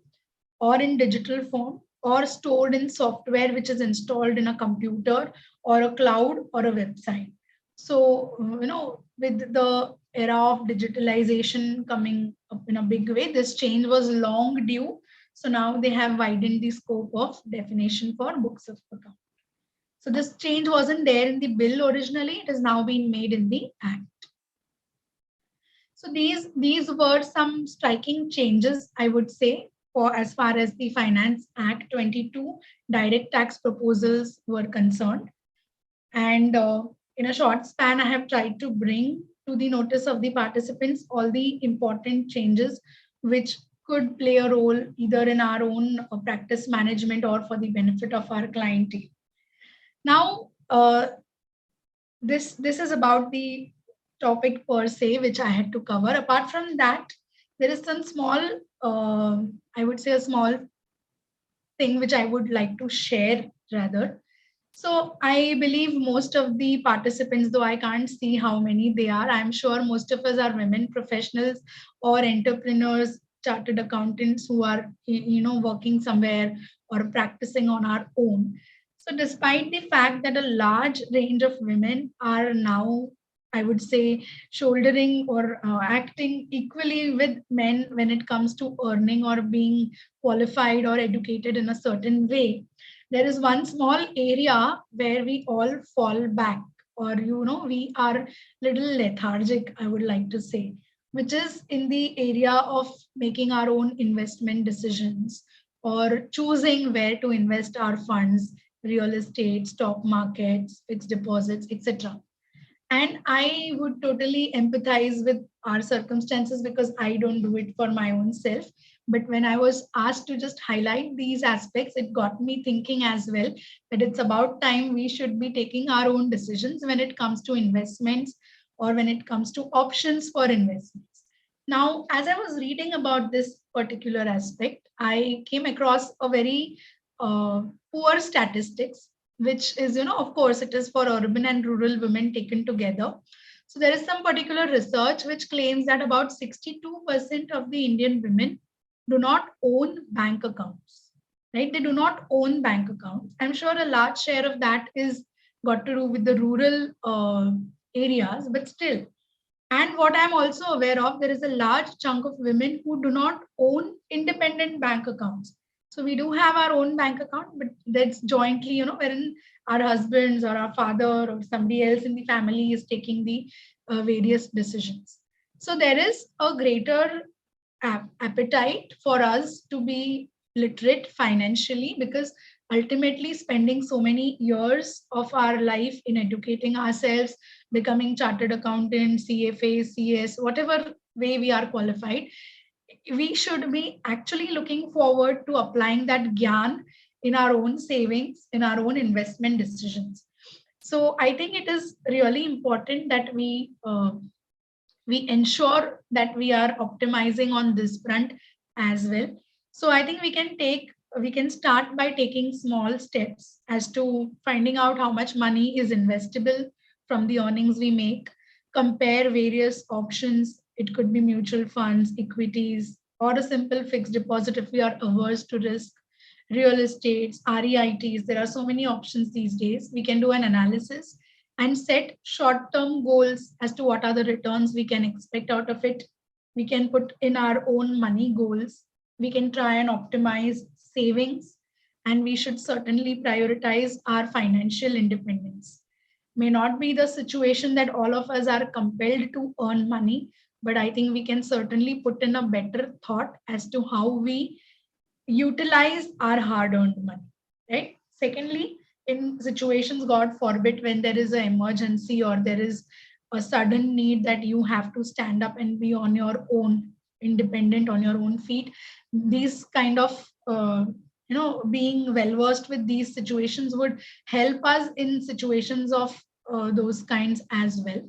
or in digital form or stored in software which is installed in a computer or a cloud or a website. So, with the era of digitalization coming up in a big way, this change was long due. So now they have widened the scope of definition for books of account. So this change wasn't there in the bill originally. It has now been made in the act. So these were some striking changes, I would say, for as far as the Finance Act 22 direct tax proposals were concerned. And in a short span, I have tried to bring to the notice of the participants all the important changes which could play a role either in our own practice management or for the benefit of our clientele. Now, this is about the topic per se, which I had to cover. Apart from that, there is some small, I would say a small thing which I would like to share rather. So I believe most of the participants, though I can't see how many they are, I'm sure most of us are women professionals or entrepreneurs, chartered accountants who are, working somewhere or practicing on our own. So despite the fact that a large range of women are now, I would say, shouldering or acting equally with men when it comes to earning or being qualified or educated in a certain way, there is one small area where we all fall back or we are little lethargic, I would like to say, which is in the area of making our own investment decisions or choosing where to invest our funds, real estate, stock markets, fixed deposits, etc. And I would totally empathize with our circumstances because I don't do it for my own self. But when I was asked to just highlight these aspects, it got me thinking as well that it's about time we should be taking our own decisions when it comes to investments or when it comes to options for investments. Now, as I was reading about this particular aspect, I came across a very poor statistics, which is, of course, it is for urban and rural women taken together. So there is some particular research which claims that about 62% of the Indian women do not own bank accounts, right? They do not own bank accounts. I'm sure a large share of that is got to do with the rural areas, but still. And what I'm also aware of, there is a large chunk of women who do not own independent bank accounts. So we do have our own bank account, but that's jointly, wherein our husbands or our father or somebody else in the family is taking the various decisions. So there is a greater appetite for us to be literate financially, because ultimately spending so many years of our life in educating ourselves, becoming chartered accountant, CFA, CS, whatever way we are qualified, we should be actually looking forward to applying that gyan in our own savings, in our own investment decisions. So I think it is really important that we ensure that we are optimizing on this front as well. So I think we can start by taking small steps as to finding out how much money is investable from the earnings we make, compare various options. It could be mutual funds, equities, or a simple fixed deposit if we are averse to risk, real estates, REITs. There are so many options these days. We can do an analysis and set short-term goals as to what are the returns we can expect out of it. We can put in our own money goals. We can try and optimize savings, and we should certainly prioritize our financial independence. May not be the situation that all of us are compelled to earn money, but I think we can certainly put in a better thought as to how we utilize our hard-earned money, right? Secondly, in situations, God forbid, when there is an emergency or there is a sudden need that you have to stand up and be on your own, independent on your own feet, these kind of being well versed with these situations would help us in situations of those kinds as well.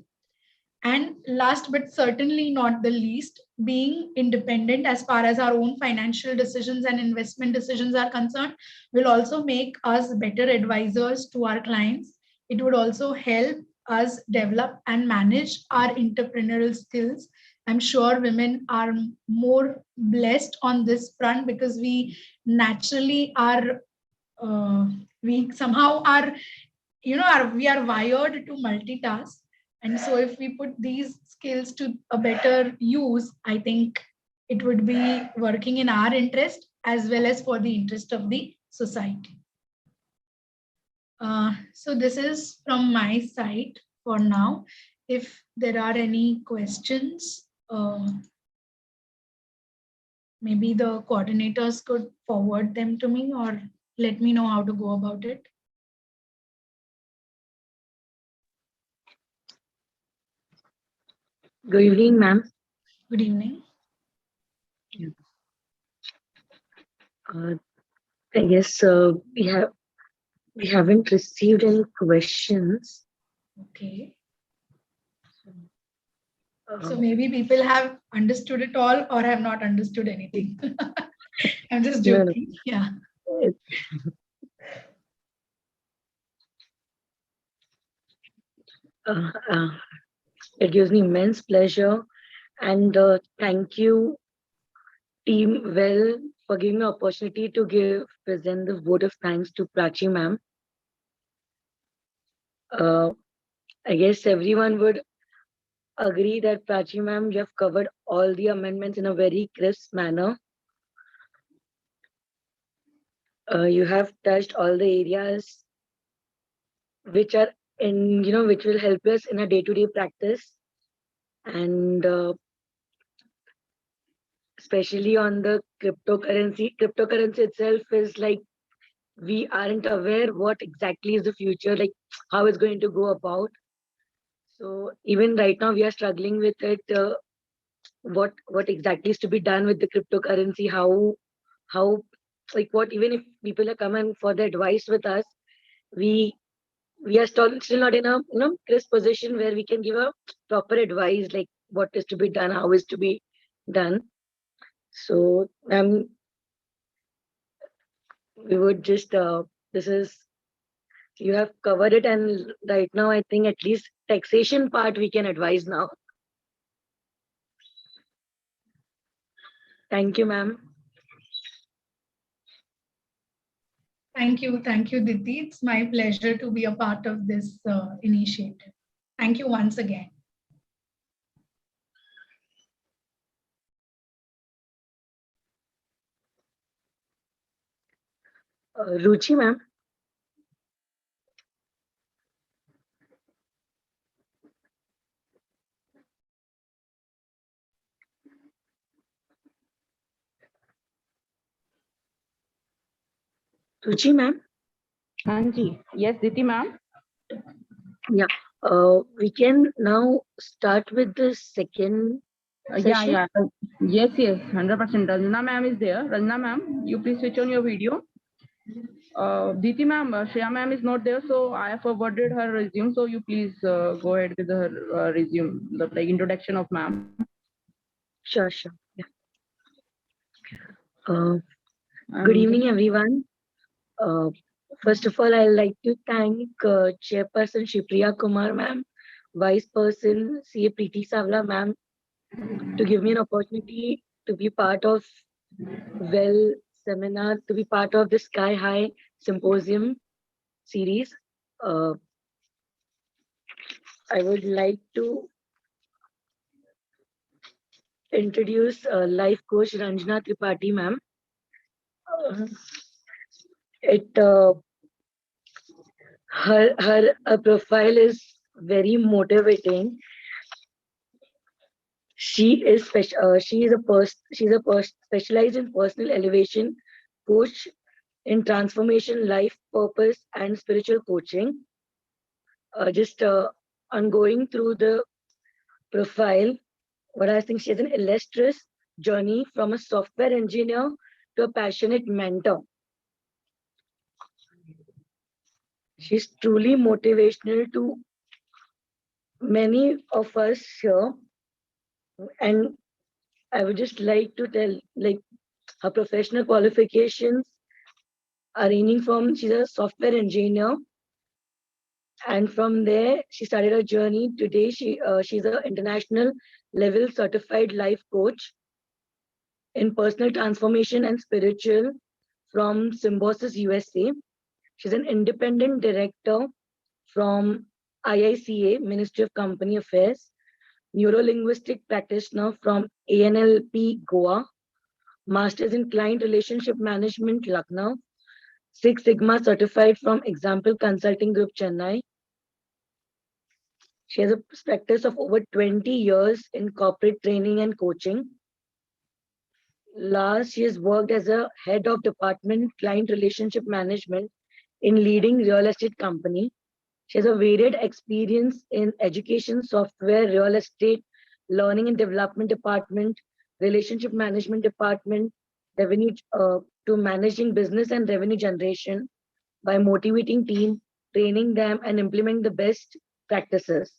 And last but certainly not the least, being independent as far as our own financial decisions and investment decisions are concerned will also make us better advisors to our clients. It would also help us develop and manage our entrepreneurial skills. I'm sure women are more blessed on this front because we naturally are, we somehow are, we are wired to multitask. And so if we put these skills to a better use, I think it would be working in our interest as well as for the interest of the society. So this is from my side for now. If there are any questions, maybe the coordinators could forward them to me or let me know how to go about it. Good evening, ma'am. Good evening. I guess we haven't received any questions. Okay. So maybe people have understood it all or have not understood anything. I'm just joking. No. Yeah. It gives me immense pleasure, and thank you, Team Well, for giving me the opportunity to present the vote of thanks to Prachi ma'am. I guess everyone would agree that Prachi ma'am, you have covered all the amendments in a very crisp manner. You have touched all the areas which are in which will help us in a day-to-day practice, and especially on the cryptocurrency. Cryptocurrency itself is like we aren't aware what exactly is the future, like how it's going to go about. So even right now we are struggling with it. What exactly is to be done with the cryptocurrency? How like what, even if people are coming for the advice with us, we are still not in a crisp position where we can give a proper advice, like what is to be done, how is to be done. So we would just this is, you have covered it, and right now I think at least taxation part we can advise now. Thank you, ma'am. Thank you, Diti. It's my pleasure to be a part of this initiative. Thank you once again. Ruchi, ma'am. Ruchi, ma'am. Hanji. Yes, Diti ma'am. Yeah. We can now start with the second session. Yeah. Yes, 100%. Ranjana ma'am is there. Ranjana ma'am, you please switch on your video. Diti ma'am, Shreya ma'am is not there, so I have forwarded her resume. So you please go ahead with her resume, the like introduction of ma'am. Sure. Yeah. Good evening, everyone. First of all, I'd like to thank Chairperson Shipriya Kumar ma'am, Vice Person CA Preeti Savla ma'am, to give me an opportunity to be part of seminar, to be part of the Sky High Symposium series. I would like to introduce life coach Ranjana Tripathi ma'am. Her profile is very motivating. She is specialized in personal elevation coach in transformation, life purpose, and spiritual coaching. Just on going through the profile, what I think, she has an illustrious journey from a software engineer to a passionate mentor. She's truly motivational to many of us here. And I would just like to tell, like, her professional qualifications are ranging from, she's a software engineer, and from there she started her journey. Today she's an international level certified life coach in personal transformation and spiritual from Symbiosis USA. She's an independent director from IICA, Ministry of Company Affairs, neuro-linguistic practitioner from ANLP Goa, Masters in Client Relationship Management Lucknow, Six Sigma certified from Example Consulting Group Chennai. She has a practice of over 20 years in corporate training and coaching. Last, she has worked as a head of department client relationship management in leading real estate company. She has a varied experience in education, software, real estate, learning and development department, relationship management department, revenue to managing business and revenue generation by motivating team, training them, and implementing the best practices.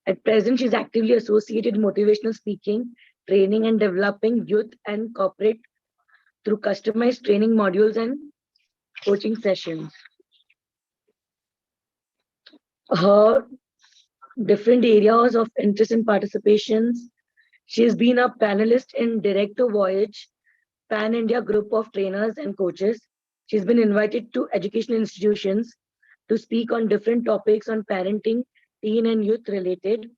At present, she's actively associated in motivational speaking, training and developing youth and corporate through customized training modules and coaching sessions. Her different areas of interest and participations. She's been a panelist in Direct to Voyage, Pan India group of trainers and coaches. She's been invited to educational institutions to speak on different topics on parenting, teen and youth related.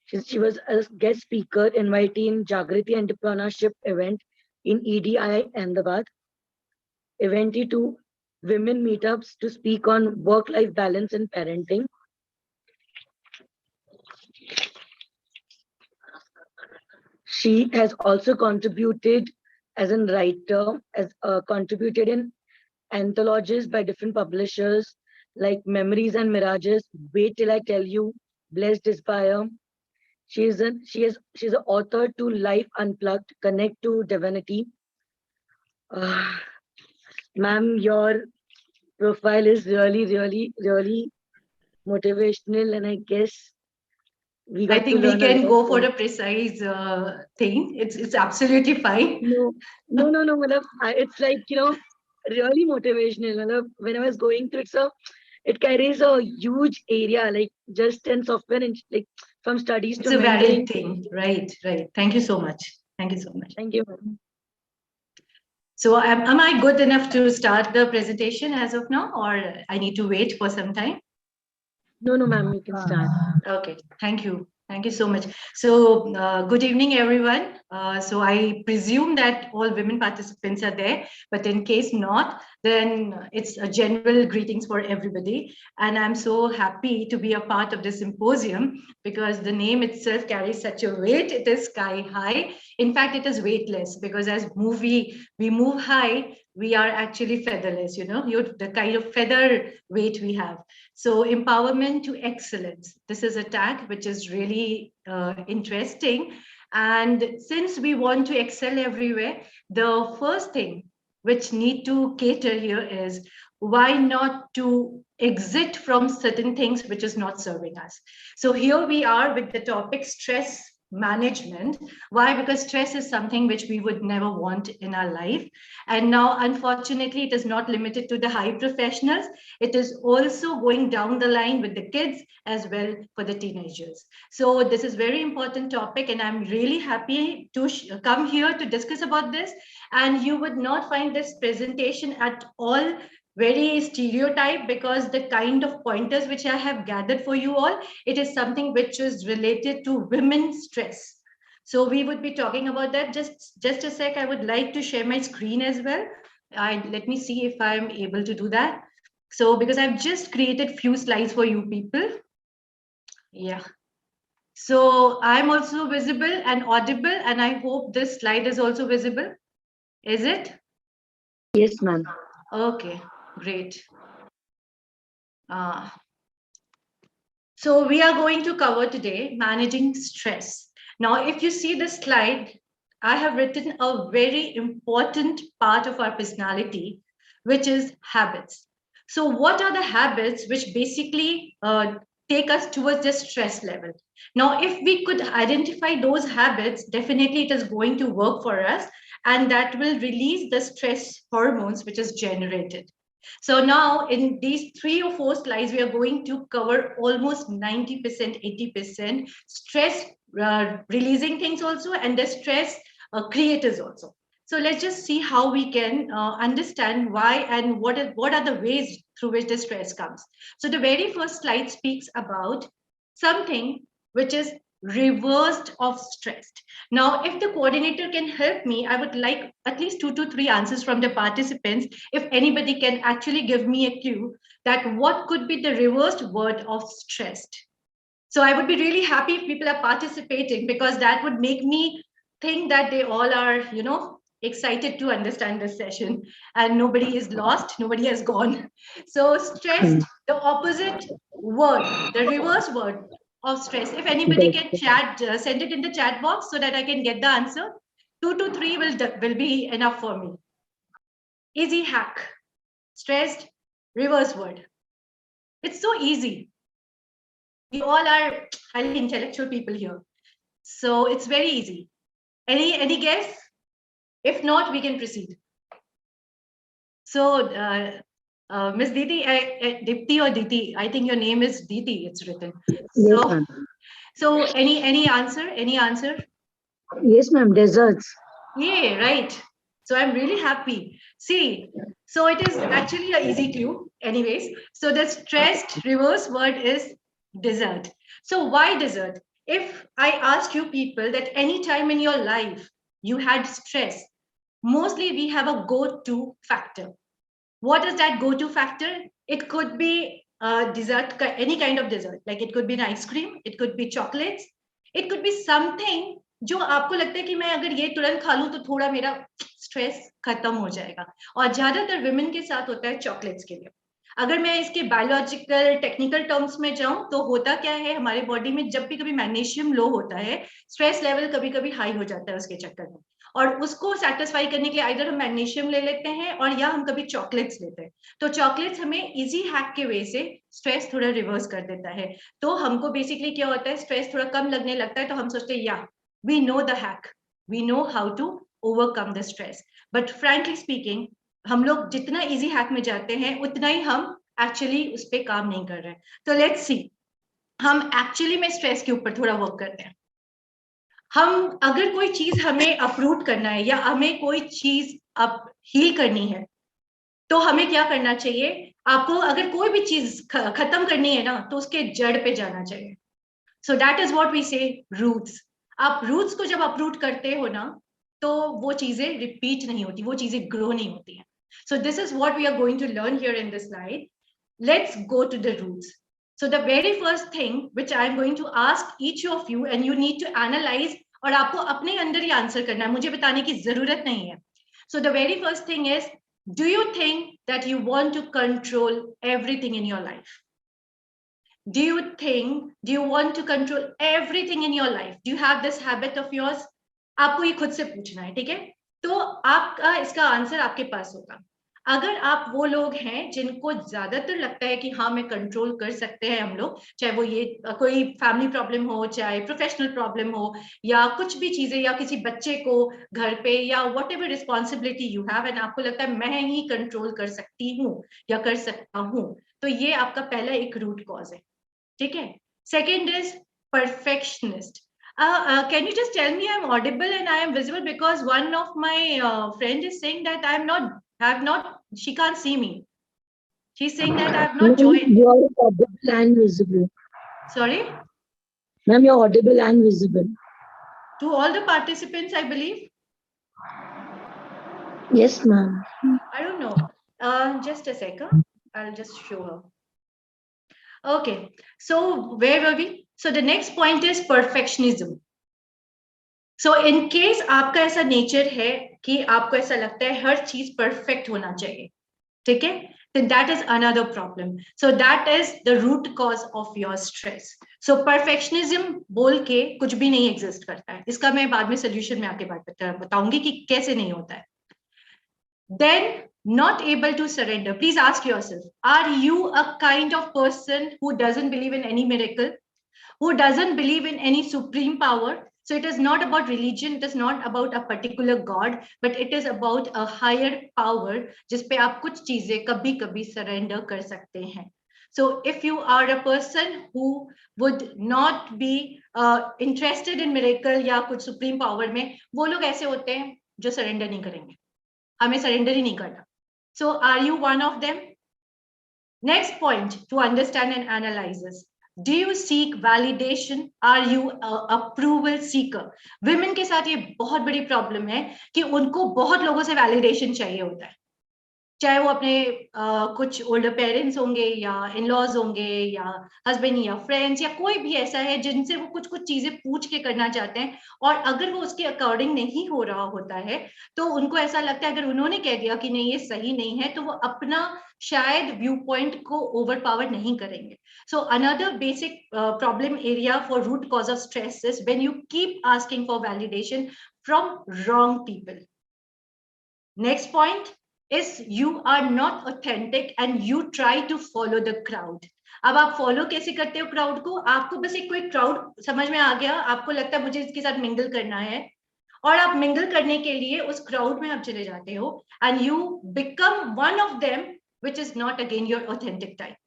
She was a guest speaker invited in Jagriti Entrepreneurship event in EDI Ahmedabad. Event to women meetups to speak on work-life balance and parenting. She has also contributed as a writer, as contributed in anthologies by different publishers like Memories and Mirages, Wait Till I Tell You, Blessed Inspire. She's an author to Life Unplugged, Connect to Divinity. Ma'am, your profile is really motivational, and I guess I think we can go for a precise thing. It's absolutely fine. No. It's like, really motivational. When I was going through it carries a huge area, like just in software and like from studies it's to a mentoring. valid thing. Right. Thank you so much. Thank you so much. Thank you. So am I good enough to start the presentation as of now, or I need to wait for some time? No, ma'am, you can start. Okay, thank you. Thank you so much. So good evening, everyone. So I presume that all women participants are there, but in case not, then it's a general greetings for everybody. And I'm so happy to be a part of this symposium because the name itself carries such a weight. It is sky high. In fact, it is weightless because as we move high, we are actually featherless, the kind of feather weight we have. So empowerment to excellence. This is a tag which is really interesting. And since we want to excel everywhere, the first thing which need to cater here is why not to exit from certain things which is not serving us. So here we are with the topic stress management. Why? Because stress is something which we would never want in our life. And now, unfortunately, it is not limited to the high professionals. It is also going down the line with the kids as well for the teenagers. So this is very important topic, and I'm really happy to come here to discuss about this. And you would not find this presentation at all very stereotyped because the kind of pointers which I have gathered for you all, it is something which is related to women's stress. So we would be talking about that. Just a sec, I would like to share my screen as well. Let me see if I'm able to do that. So because I've just created few slides for you people. Yeah. So I'm also visible and audible, and I hope this slide is also visible. Is it? Yes, ma'am. Okay, great. So we are going to cover today managing stress. Now, if you see this slide, I have written a very important part of our personality, which is habits. So what are the habits which basically take us towards the stress level? Now, if we could identify those habits, definitely it is going to work for us, and that will release the stress hormones which is generated. So now in these 3 or 4 slides, we are going to cover almost 90%, 80% stress releasing things also, and the stress creators also. So let's just see how we can understand why and what are the ways through which the stress comes. So the very first slide speaks about something which is reversed of stress. Now, if the coordinator can help me, I would like at least 2 to 3 answers from the participants. If anybody can actually give me a clue that what could be the reversed word of stressed. So I would be really happy if people are participating because that would make me think that they all are, excited to understand this session and nobody is lost, nobody has gone. So stressed, the opposite word, the reverse word of stress. If anybody can chat, send it in the chat box so that I can get the answer. 2 to 3 will be enough for me. Easy hack. Stressed, reverse word. It's so easy. We all are highly intellectual people here. So it's very easy. Any guess? If not, we can proceed. So Miss Diti, Dipti or Diti, I think your name is Diti, it's written. So, Yes, so any answer? Any answer? Yes, ma'am, desserts. Yeah, right. So I'm really happy. See, so it is actually an easy clue anyways. So the stressed reverse word is dessert. So why dessert? If I ask you people that any time in your life you had stress, mostly we have a go-to factor. What is that go-to factor? It could be dessert, any kind of dessert, like it could be an ice cream, it could be chocolates, it could be something जो आपको लगता है कि मैं अगर ये तुरंत खा लूं तो थोड़ा मेरा स्ट्रेस खत्म हो जाएगा, और ज्यादातर विमेन के साथ होता है चॉकलेट्स के लिए। अगर मैं इसके बायोलॉजिकल टेक्निकल टर्म्स में जाऊं तो होता क्या है, हमारे बॉडी में जब भी कभी मैग्नीशियम लो होता है, स्ट्रेस लेवल कभी कभी हाई हो जाता है उसके चक्कर में, और उसको सेटिस्फाई करने के लिए आइदर हम मैग्नीशियम ले लेते हैं और या हम कभी चॉकलेट्स लेते हैं। तो चॉकलेट्स हमें इजी हैक के वे से स्ट्रेस थोड़ा रिवर्स कर देता है। तो हमको बेसिकली क्या होता है, स्ट्रेस थोड़ा कम लगने लगता है तो हम सोचते हैं या we know the hack, we know how to overcome the stress. But frankly speaking, हम लोग जितना इजी हैक में जाते हैं उतना ही हम एक्चुअली उस पर काम नहीं कर रहे हैं। तो लेट्स सी, हम एक्चुअली में स्ट्रेस के ऊपर थोड़ा वर्क करते हैं। हम अगर कोई चीज हमें अपरूट करना है या हमें कोई चीज अप हील करनी है तो हमें क्या करना चाहिए? आपको अगर कोई भी चीज खत्म करनी है ना तो उसके जड़ पे जाना चाहिए। So that is what we say roots. आप रूट्स को जब अपरूट करते हो ना तो वो चीजें रिपीट नहीं होती, वो चीजें ग्रो नहीं होती हैं। So this is what we are going to learn here in this slide. Let's go to the roots. So the very first thing which I am going to ask each of you and you need to analyze, और आपको अपने अंदर ही answer करना है, मुझे बताने की जरूरत नहीं है. So the very first thing is, do you think that you want to control everything in your life? Do you want to control everything in your life? Do you have this habit of yours? आपको ये खुद से पूछना है, ठीक है? तो आपका इसका आंसर आपके पास होगा। अगर आप वो लोग हैं जिनको ज्यादातर लगता है कि हाँ मैं कंट्रोल कर सकते हैं हम लोग, चाहे वो ये कोई फैमिली प्रॉब्लम हो, चाहे प्रोफेशनल प्रॉब्लम हो, या कुछ भी चीजें, या किसी बच्चे को घर पे, या what ever responsibility you have, and आपको लगता है मैं ही कंट्रोल कर सकती हूँ या कर सकता हूँ, तो ये आपका पहला एक रूट कॉज है, ठीक है? Second is perfectionist. Can you just tell me I'm audible and I am visible, because one of my friend is saying that she can't see me. She's saying that I have not joined. You are audible and visible. Sorry? Ma'am, you're audible and visible. To all the participants, I believe? Yes, ma'am. I don't know. Just a second. I'll just show her. Okay. So where were we? So the next point is perfectionism. So in case आपका ऐसा nature है कि आपको ऐसा लगता है हर चीज perfect होना चाहिए, ठीक है, then that is another problem. So that is the root cause of your stress. So perfectionism बोल के कुछ भी नहीं एग्जिस्ट करता है, इसका मैं बाद में सोल्यूशन में आके बताऊंगी कि कैसे नहीं होता है. Then not able to surrender. Please ask yourself, are you a kind of person who doesn't believe in any miracle, who doesn't believe in any supreme power? So it is not about religion, it is not about a particular God, but it is about a higher power जिसपे आप कुछ चीजें कभी कभी surrender कर सकते हैं. So if you are a person who would not be interested in miracle या कुछ supreme power में, वो लोग ऐसे होते हैं जो surrender नहीं करेंगे, हमें surrender ही नहीं करना. So are you one of them? Next point to understand and analyze is, do you seek validation? Are you a approval seeker? Women के साथ ये बहुत बड़ी प्रॉब्लम है कि उनको बहुत लोगों से वैलिडेशन चाहिए होता है, चाहे वो अपने कुछ ओल्डर पेरेंट्स होंगे या इन-लॉज होंगे या हस्बैंड या फ्रेंड्स या कोई भी ऐसा है जिनसे वो कुछ कुछ चीजें पूछ के करना चाहते हैं, और अगर वो उसके अकॉर्डिंग नहीं हो रहा होता है तो उनको ऐसा लगता है अगर उन्होंने कह दिया कि नहीं ये सही नहीं है तो वो अपना शायद व्यू पॉइंट को ओवर पावर नहीं करेंगे. So another basic problem area for root cause of stress is when you keep asking for validation from wrong people. Next point is you are not authentic and you try to follow the crowd. अब आप follow कैसे करते हो crowd को? आपको बस एक कोई क्राउड समझ में आ गया, आपको लगता है मुझे इसके साथ मिंगल करना है, और आप मिंगल करने के लिए उस क्राउड में आप चले जाते हो and you become one of them which is not again your authentic type.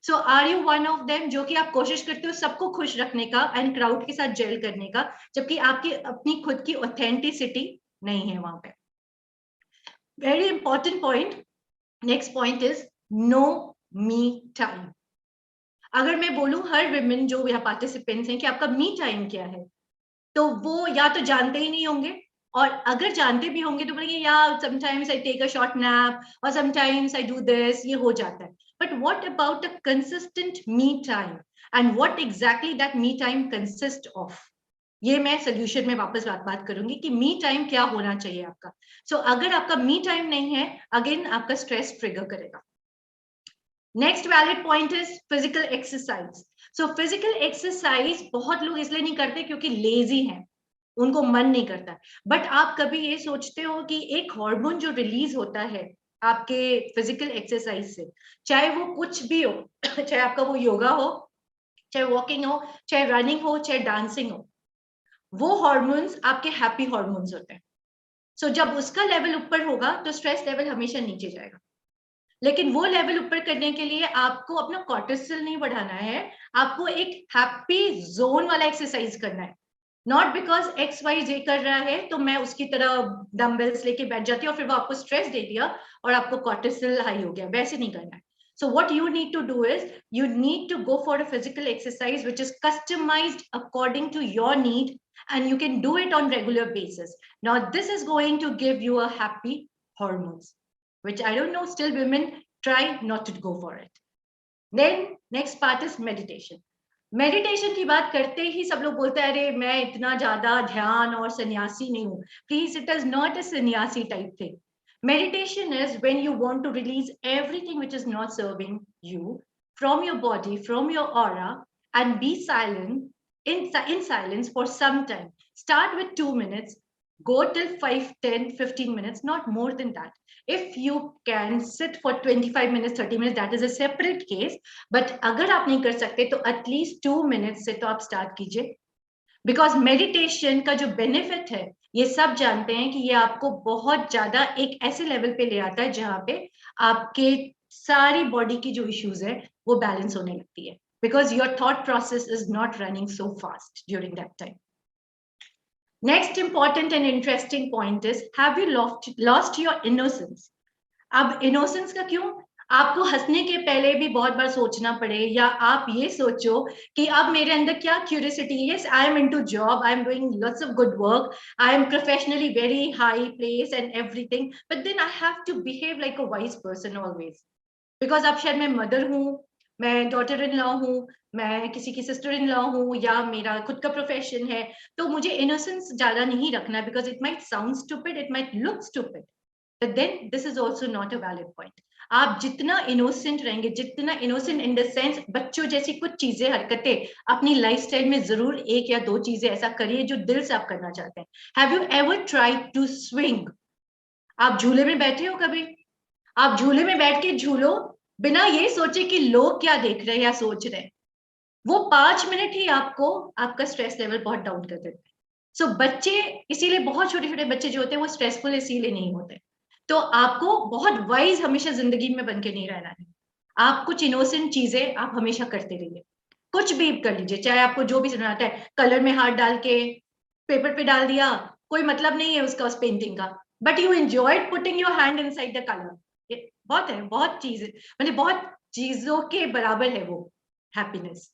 So are you one of them जो कि आप कोशिश करते हो सबको खुश रखने का एंड क्राउड के साथ जेल करने का, जबकि आपकी अपनी खुद की ऑथेंटिसिटी नहीं है वहां पे. Very important point. Next point is no me time. अगर मैं बोलूं हर women जो यहाँ participants हैं कि आपका me time क्या है, तो वो या तो जानते ही नहीं होंगे और अगर जानते भी होंगे तो बोलेंगे या sometimes I take a short nap और समटाइम्स आई डू दिस, ये हो जाता है. But what about a consistent me time and what exactly that me time consist of, ये मैं सोल्यूशन में वापस बात करूंगी कि मी टाइम क्या होना चाहिए आपका. सो अगर आपका मी टाइम नहीं है, अगेन आपका स्ट्रेस ट्रिगर करेगा. Next valid point is physical exercise. So physical exercise बहुत लोग इसलिए नहीं करते क्योंकि लेजी हैं, उनको मन नहीं करता. बट आप कभी ये सोचते हो कि एक हार्मोन जो रिलीज होता है आपके फिजिकल एक्सरसाइज से, चाहे वो कुछ भी हो, चाहे आपका वो योगा हो, चाहे वॉकिंग हो, चाहे रनिंग हो, चाहे डांसिंग हो, वो हार्मोन्स आपके हैप्पी हार्मोन्स होते हैं. सो जब उसका लेवल ऊपर होगा तो स्ट्रेस लेवल हमेशा नीचे जाएगा. लेकिन वो लेवल ऊपर करने के लिए आपको अपना कॉर्टिसोल नहीं बढ़ाना है, आपको एक हैप्पी जोन वाला एक्सरसाइज करना है. नॉट बिकॉज XYZ कर रहा है तो मैं उसकी तरह डंबल्स लेके बैठ जाती हूँ और फिर वो आपको स्ट्रेस दे दिया और आपको कॉर्टिसोल हाई हो गया, वैसे नहीं करना है. So what you need to do is you need to go for a physical exercise which is customized according to your need, and you can do it on regular basis. Now this is going to give you a happy hormones, which I don't know, still women try not to go for it. Then next part is meditation. Meditation की बात करते ही सब लोग बोलते हैं अरे मैं इतना ज्यादा ध्यान और सन्यासी नहीं हूँ. Please, it is not a sannyasi type thing. Meditation is when you want to release everything which is not serving you from your body, from your aura, and be silent in silence for some time. Start with 2 minutes, go till 5, 10, 15 minutes, not more than that. If you can sit for 25 minutes, 30 minutes, that is a separate case. But अगर आप नहीं कर सकते तो at least 2 minutes से तो आप start कीजिए. बिकॉज मेडिटेशन का जो बेनिफिट है ये सब जानते हैं कि ये आपको बहुत ज्यादा एक ऐसे लेवल पे ले आता है जहां पे आपके सारी बॉडी की जो इश्यूज है वो बैलेंस होने लगती है, because your thought process is not running so fast during that time. Next important and interesting point is have you lost your innocence. अब इनोसेंस का क्यों? आपको हंसने के पहले भी बहुत बार सोचना पड़े, या आप ये सोचो कि अब मेरे अंदर क्या curiosity. Yes, I am into job, I am doing lots of good work, I am professionally very high place and everything, but then I have to behave like a wise person always. Because अब शायद मैं mother हूँ, मैं daughter in law हूँ, मैं किसी की sister in law हूँ, या मेरा खुद का प्रोफेशन है, तो मुझे इनोसेंस ज्यादा नहीं रखना, because it might sound stupid, it might look stupid. But then this is also not a valid point. आप जितना इनोसेंट रहेंगे, जितना इनोसेंट इन द सेंस बच्चों जैसी कुछ चीजें, हरकतें अपनी लाइफस्टाइल में जरूर 1 या 2 चीजें ऐसा करिए जो दिल से आप करना चाहते हैं. Have you ever tried to swing? आप झूले में बैठे हो कभी? आप झूले में बैठ के झूलो बिना ये सोचे कि लोग क्या देख रहे हैं या सोच रहे हैं. वो 5 मिनट ही आपको आपका स्ट्रेस लेवल बहुत डाउन कर देते हैं. सो बच्चे, इसीलिए बहुत छोटे छोटे बच्चे जो होते हैं वो स्ट्रेसफुल इसीलिए नहीं होते. तो आपको बहुत वाइज हमेशा जिंदगी में बन के नहीं रहना है. आप कुछ इनोसेंट चीजें आप हमेशा करते रहिए. कुछ भी कर लीजिए, चाहे आपको जो भी समझ आता है, कलर में हाथ डाल के पेपर पे डाल दिया, कोई मतलब नहीं है उसका उस पेंटिंग का, but you enjoyed putting your hand inside the colour. बहुत है, बहुत चीजें, मतलब बहुत चीजों के बराबर है वो happiness.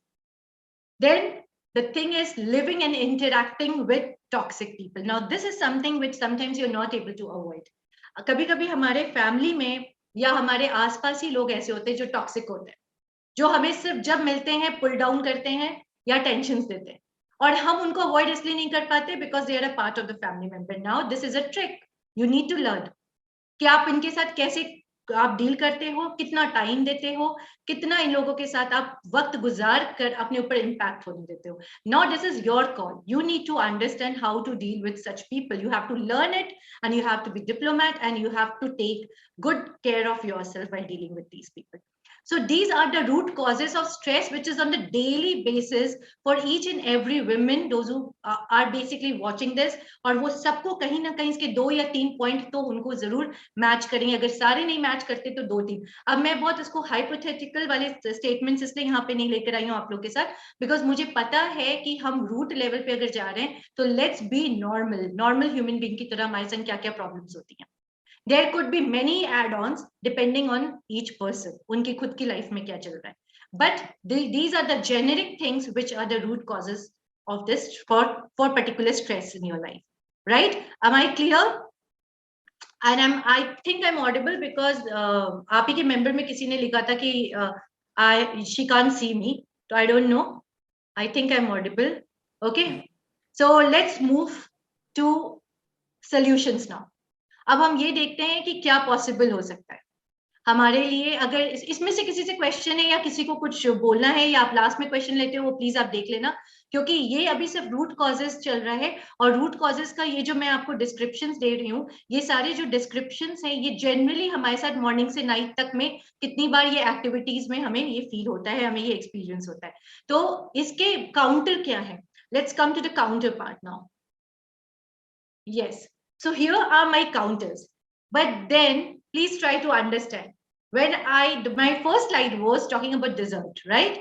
Then the thing is living and interacting with toxic people. Now this is something which sometimes you're not able to avoid. कभी कभी हमारे फैमिली में या हमारे आसपास ही लोग ऐसे होते हैं जो टॉक्सिक होते हैं, जो हमें सिर्फ जब मिलते हैं पुल डाउन करते हैं या टेंशन देते हैं, और हम उनको अवॉइड इसलिए नहीं कर पाते because they are a part of the family member. Now this is a trick you need to learn कि आप इनके साथ कैसे आप डील करते हो, कितना टाइम देते हो, कितना इन लोगों के साथ आप वक्त गुजार कर अपने ऊपर इम्पैक्ट होने देते हो. Now this is your call. You need to understand how to deal with such people. You have to learn it and you have to be diplomat and you have to take good care of yourself while dealing with these people. So these are the root causes of stress which is on the daily basis for each and every women, those who are basically watching this. और वो सबको कहीं ना कहीं इसके 2 या 3 point तो उनको जरूर मैच करेंगे. अगर सारे नहीं मैच करते तो 2-3. अब मैं बहुत इसको हाइपोथेटिकल वाले स्टेटमेंट्स इसलिए यहाँ पे नहीं लेकर आई हूँ आप लोग के साथ, बिकॉज मुझे पता है कि हम रूट लेवल पे अगर जा रहे हैं तो let's be normal human being की तरह हमारे संग क्या क्या प्रॉब्लम्स होती हैं. There could be many add-ons depending on each person. उनकी खुद की लाइफ में क्या चल रहा है. But these are the generic things which are the root causes of this for particular stress in your life. right? Am I clear? And I think I'm audible because आप ही के member में किसी ने लिखा था कि she can't see me, so I don't know. I think I'm audible. Okay, so let's move to solutions now. अब हम ये देखते हैं कि क्या possible हो सकता है हमारे लिए। अगर इसमें से किसी से क्वेश्चन है या किसी को कुछ बोलना है या आप लास्ट में क्वेश्चन लेते हो वो प्लीज आप देख लेना, क्योंकि ये अभी सिर्फ रूट कॉजेस चल रहा है। और रूट कॉजेस का ये जो मैं आपको डिस्क्रिप्शंस दे रही हूँ, ये सारे जो डिस्क्रिप्शंस हैं ये जनरली हमारे साथ मॉर्निंग से नाइट तक में कितनी बार ये एक्टिविटीज में हमें ये फील होता है, हमें ये एक्सपीरियंस होता है। तो इसके काउंटर क्या है? Let's come to the counter part now. Yes. So here are my counters. But then please try to understand. When my first slide was talking about dessert, right?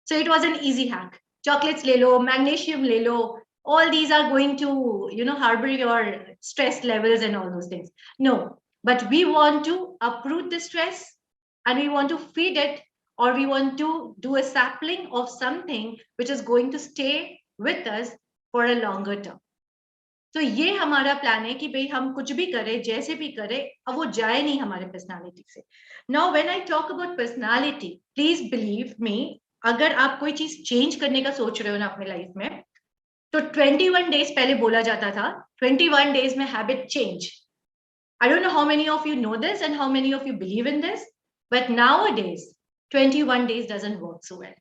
So it was an easy hack. Chocolates le lo, magnesium le lo, all these are going to, harbor your stress levels and all those things. No, but we want to uproot the stress and we want to feed it, or we want to do a sapling of something which is going to stay with us for a longer term. तो ये हमारा plan है कि भाई हम कुछ भी करें, जैसे भी करें, अब वो जाए नहीं हमारे पर्सनालिटी से। Now when I talk about personality, please believe me, अगर आप कोई चीज चेंज करने का सोच रहे हो ना अपने लाइफ में, तो 21 डेज पहले बोला जाता था 21 डेज में habit change. I don't know how many of you know this and how many of you believe in this, but nowadays 21 days doesn't work so well.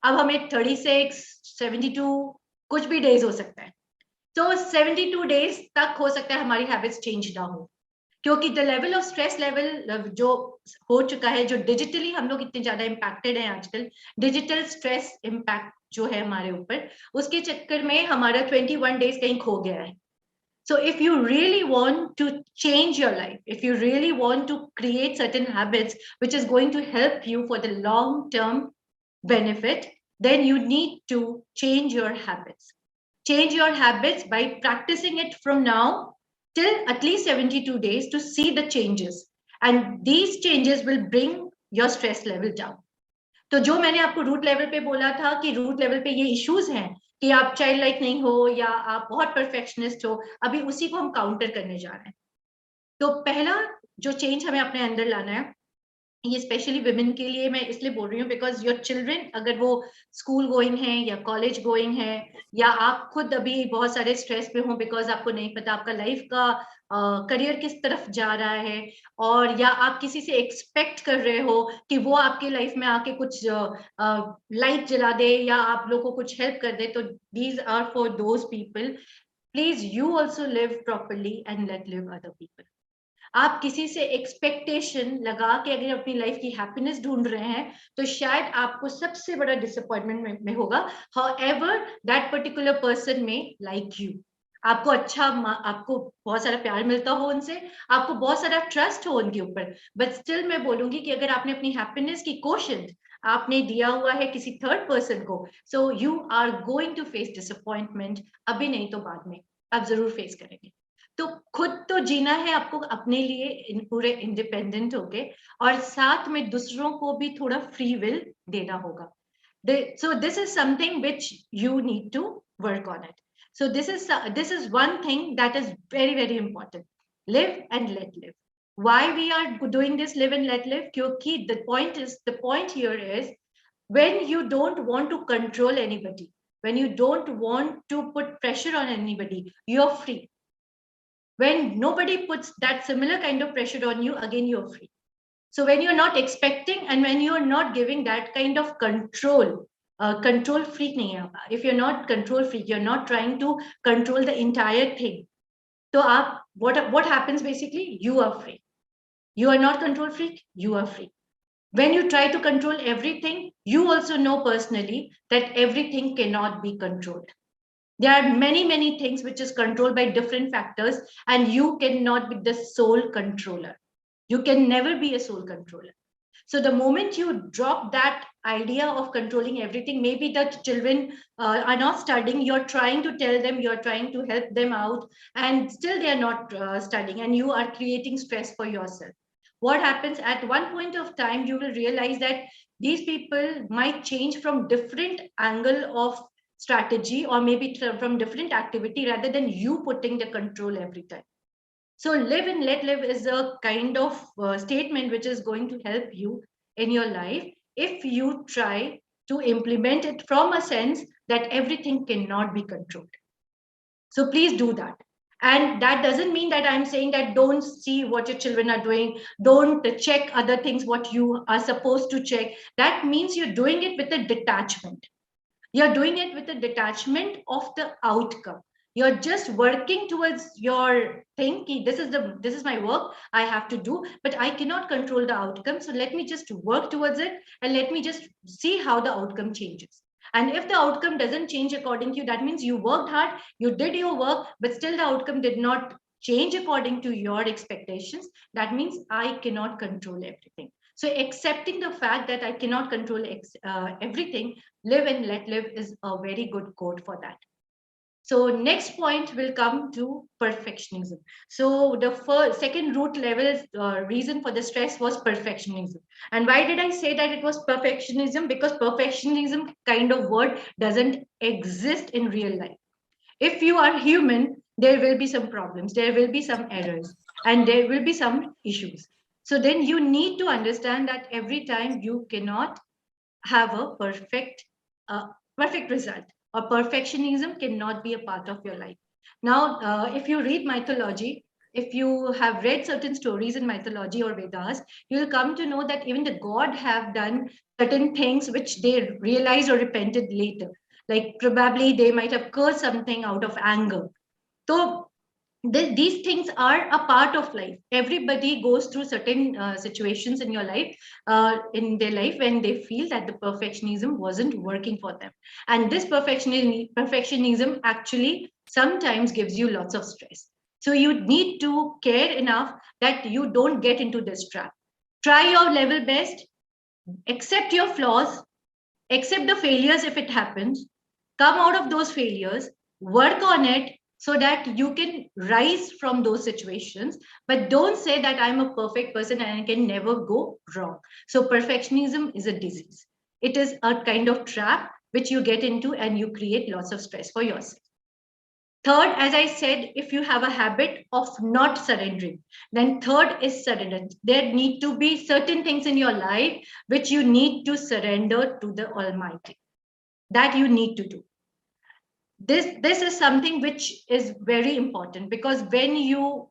अब हमें 36, 72 कुछ भी डेज हो सकता है, तो 72 डेज तक हो सकता है हमारी हैबिट्स चेंज ना हो, क्योंकि the level of stress level जो हो चुका है, जो डिजिटली हम लोग इतने ज्यादा इम्पैक्टेड हैं आजकल, डिजिटल स्ट्रेस इम्पैक्ट जो है हमारे ऊपर, उसके चक्कर में हमारा 21 डेज कहीं खो गया है। So if you really want to change your life, if you really want to create certain habits which is going to help you for the long term benefit, then you need to change your habits. Change your habits by practicing it from now till at least 72 days to see the changes, and these changes will bring your stress level down. तो जो मैंने आपको root level पे बोला था कि root level पे ये इश्यूज हैं कि आप चाइल्ड लाइक नहीं हो या आप बहुत परफेक्शनिस्ट हो, अभी उसी को हम काउंटर करने जा रहे हैं। तो पहला जो चेंज हमें अपने अंदर लाना है, ये स्पेशली विमेन के लिए मैं इसलिए बोल रही हूँ बिकॉज योर चिल्ड्रन अगर वो स्कूल गोइंग है या कॉलेज गोइंग है, या आप खुद अभी बहुत सारे स्ट्रेस पे हो बिकॉज आपको नहीं पता आपका लाइफ का करियर किस तरफ जा रहा है, और या आप किसी से एक्सपेक्ट कर रहे हो कि वो आपके लाइफ में आके कुछ लाइट जला दे या आप लोग को कुछ हेल्प कर दे, तो these are for those people. Please you also live properly and let live other people. आप किसी से एक्सपेक्टेशन लगा के अगर अपनी लाइफ की हैप्पीनेस ढूंढ रहे हैं तो शायद आपको सबसे बड़ा डिसअपॉइंटमेंट में होगा। हाउएवर दैट पर्टिकुलर पर्सन में लाइक यू, आपको अच्छा, आपको बहुत सारा प्यार मिलता हो उनसे, आपको बहुत सारा ट्रस्ट हो उनके ऊपर, बट स्टिल मैं बोलूंगी कि अगर आपने अपनी हैप्पीनेस की कोशिश आपने दिया हुआ है किसी थर्ड पर्सन को, so you are going to face disappointment, अभी नहीं तो बाद में आप जरूर फेस करेंगे। तो खुद तो जीना है आपको अपने लिए पूरे इंडिपेंडेंट होके, और साथ में दूसरों को भी थोड़ा फ्री विल देना होगा। So this is something which you need to work on it. So this is one thing that is very, very important. Live and let live. Why we are doing this live and let live? Kyunki the point here is, when you don't want to control anybody, when you don't want to put pressure on anybody, you're free. When nobody puts that similar kind of pressure on you, again, you're free. So when you're not expecting and when you're not giving that kind of control, control freak nahi hai. If you're not control freak, you're not trying to control the entire thing. So what happens basically? You are free. You are not control freak, you are free. When you try to control everything, you also know personally that everything cannot be controlled. There are many, many things which is controlled by different factors, and you cannot be the sole controller. You can never be a sole controller. So the moment you drop that idea of controlling everything, maybe the children are not studying, you're trying to tell them, you're trying to help them out, and still they are not studying, and you are creating stress for yourself. What happens at one point of time, you will realize that these people might change from different angle of strategy or maybe from different activity rather than you putting the control every time. So live and let live is a kind of statement which is going to help you in your life if you try to implement it from a sense that everything cannot be controlled. So please do that. And that doesn't mean that I'm saying that don't see what your children are doing, don't check other things what you are supposed to check. That means you're doing it with a detachment. You're doing it with a detachment of the outcome. You're just working towards your thing. This is my work I have to do, but I cannot control the outcome. So let me just work towards it and let me just see how the outcome changes. And if the outcome doesn't change according to you, that means you worked hard, you did your work, but still the outcome did not change according to your expectations. That means I cannot control everything. So accepting the fact that I cannot control everything, live and let live is a very good quote for that. So next point will come to perfectionism. So the second root level reason for the stress was perfectionism. And why did I say that it was perfectionism? Because perfectionism kind of word doesn't exist in real life. If you are human, there will be some problems, there will be some errors, and there will be some issues. So then you need to understand that every time you cannot have a perfect result, or perfectionism cannot be a part of your life. Now, if you read mythology, if you have read certain stories in mythology or Vedas, you will come to know that even the god have done certain things which they realized or repented later. Like probably they might have cursed something out of anger. So these things are a part of life. Everybody goes through certain situations in in their life when they feel that the perfectionism wasn't working for them, and this perfectionism actually sometimes gives you lots of stress. So you need to care enough that you don't get into this trap. Try your level best, accept your flaws, accept the failures if it happens, come out of those failures, work on it so that you can rise from those situations. But don't say that I'm a perfect person and I can never go wrong. So perfectionism is a disease. It is a kind of trap which you get into and you create lots of stress for yourself. Third, as I said, if you have a habit of not surrendering, then third is surrender. There need to be certain things in your life which you need to surrender to the Almighty. That you need to do. This is something which is very important, because when you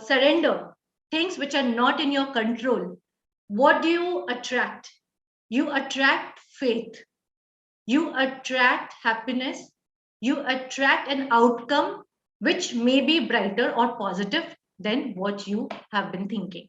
surrender things which are not in your control, what do you attract? You attract faith. You attract happiness. You attract an outcome which may be brighter or positive than what you have been thinking.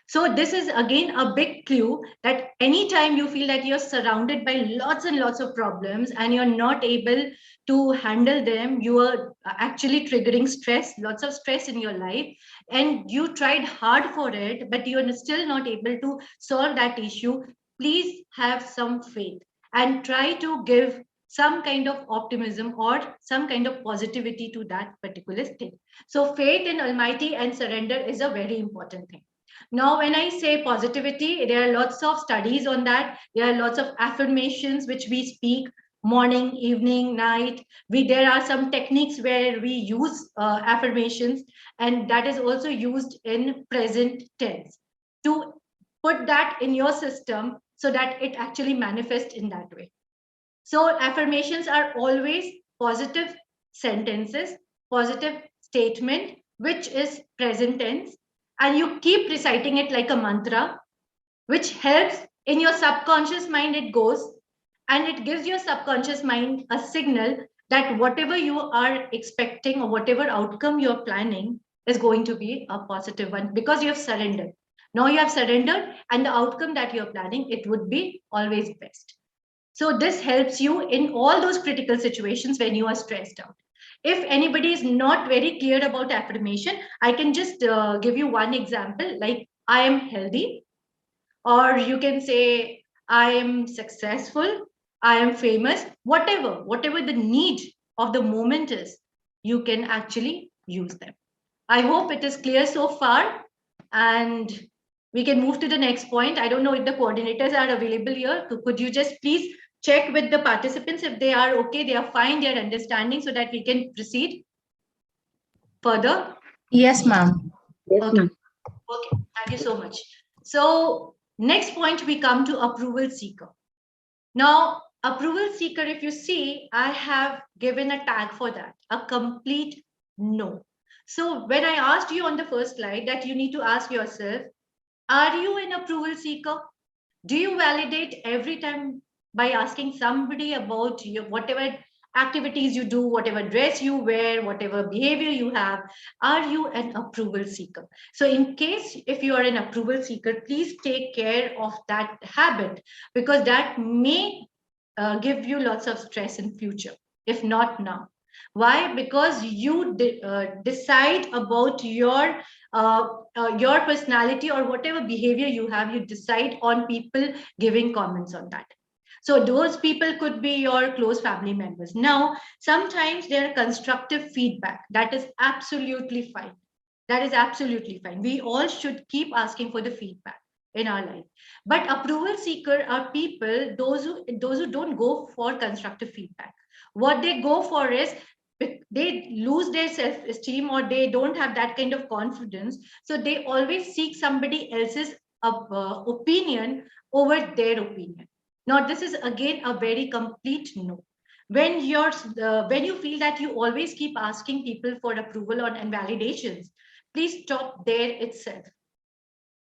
So this is again a big clue that anytime you feel that you're surrounded by lots and lots of problems and you're not able to handle them, you are actually triggering stress, lots of stress in your life, and you tried hard for it, but you're still not able to solve that issue. Please have some faith and try to give some kind of optimism or some kind of positivity to that particular thing. So faith in Almighty and surrender is a very important thing. Now, when I say positivity, there are lots of studies on that. There are lots of affirmations which we speak morning, evening, night. There are some techniques where we use affirmations, and that is also used in present tense to put that in your system so that it actually manifests in that way. So affirmations are always positive sentences, positive statement, which is present tense, and you keep reciting it like a mantra, which helps in your subconscious mind. It goes and it gives your subconscious mind a signal that whatever you are expecting or whatever outcome you're planning is going to be a positive one, because you have surrendered. Now you have surrendered, and the outcome that you're planning, it would be always best. So this helps you in all those critical situations when you are stressed out. If anybody is not very clear about affirmation, I can just give you one example, like I am healthy, or you can say I am successful, I am famous, whatever the need of the moment is, you can actually use them. I hope it is clear so far, and we can move to the next point. I don't know if the coordinators are available here. Could you just please check with the participants if they are okay, they are fine, they are understanding, so that we can proceed further? Yes, ma'am. Yes, Okay. ma'am. Okay, thank you so much. So next point, we come to approval seeker. Now, approval seeker, if you see, I have given a tag for that, a complete no. So when I asked you on the first slide that you need to ask yourself, are you an approval seeker? Do you validate every time by asking somebody about your whatever activities you do, whatever dress you wear, whatever behavior you have? Are you an approval seeker? So in case if you are an approval seeker, please take care of that habit, because that may give you lots of stress in future, if not now. Why? Because you decide about your personality or whatever behavior you have, you decide on people giving comments on that. So those people could be your close family members. Now, sometimes there are constructive feedback. That is absolutely fine. That is absolutely fine. We all should keep asking for the feedback in our life. But approval seeker are people, those who don't go for constructive feedback. What they go for is they lose their self-esteem, or they don't have that kind of confidence. So they always seek somebody else's opinion over their opinion. Now, this is again a very complete no. When you feel that you always keep asking people for approval on and validations, please stop there itself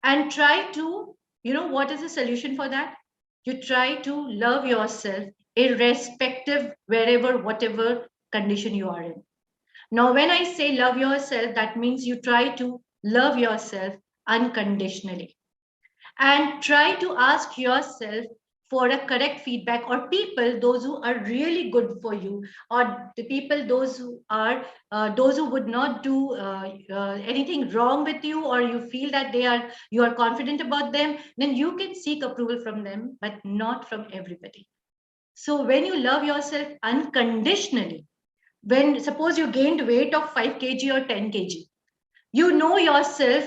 and try to, what is the solution for that? You try to love yourself irrespective, wherever, whatever condition you are in. Now, when I say love yourself, that means you try to love yourself unconditionally and try to ask yourself for a correct feedback, or people those who are really good for you, or the people those who would not do anything wrong with you, or you feel that you are confident about them, then you can seek approval from them, but not from everybody. So when you love yourself unconditionally, when suppose you gained weight of 5 kg or 10 kg, you know yourself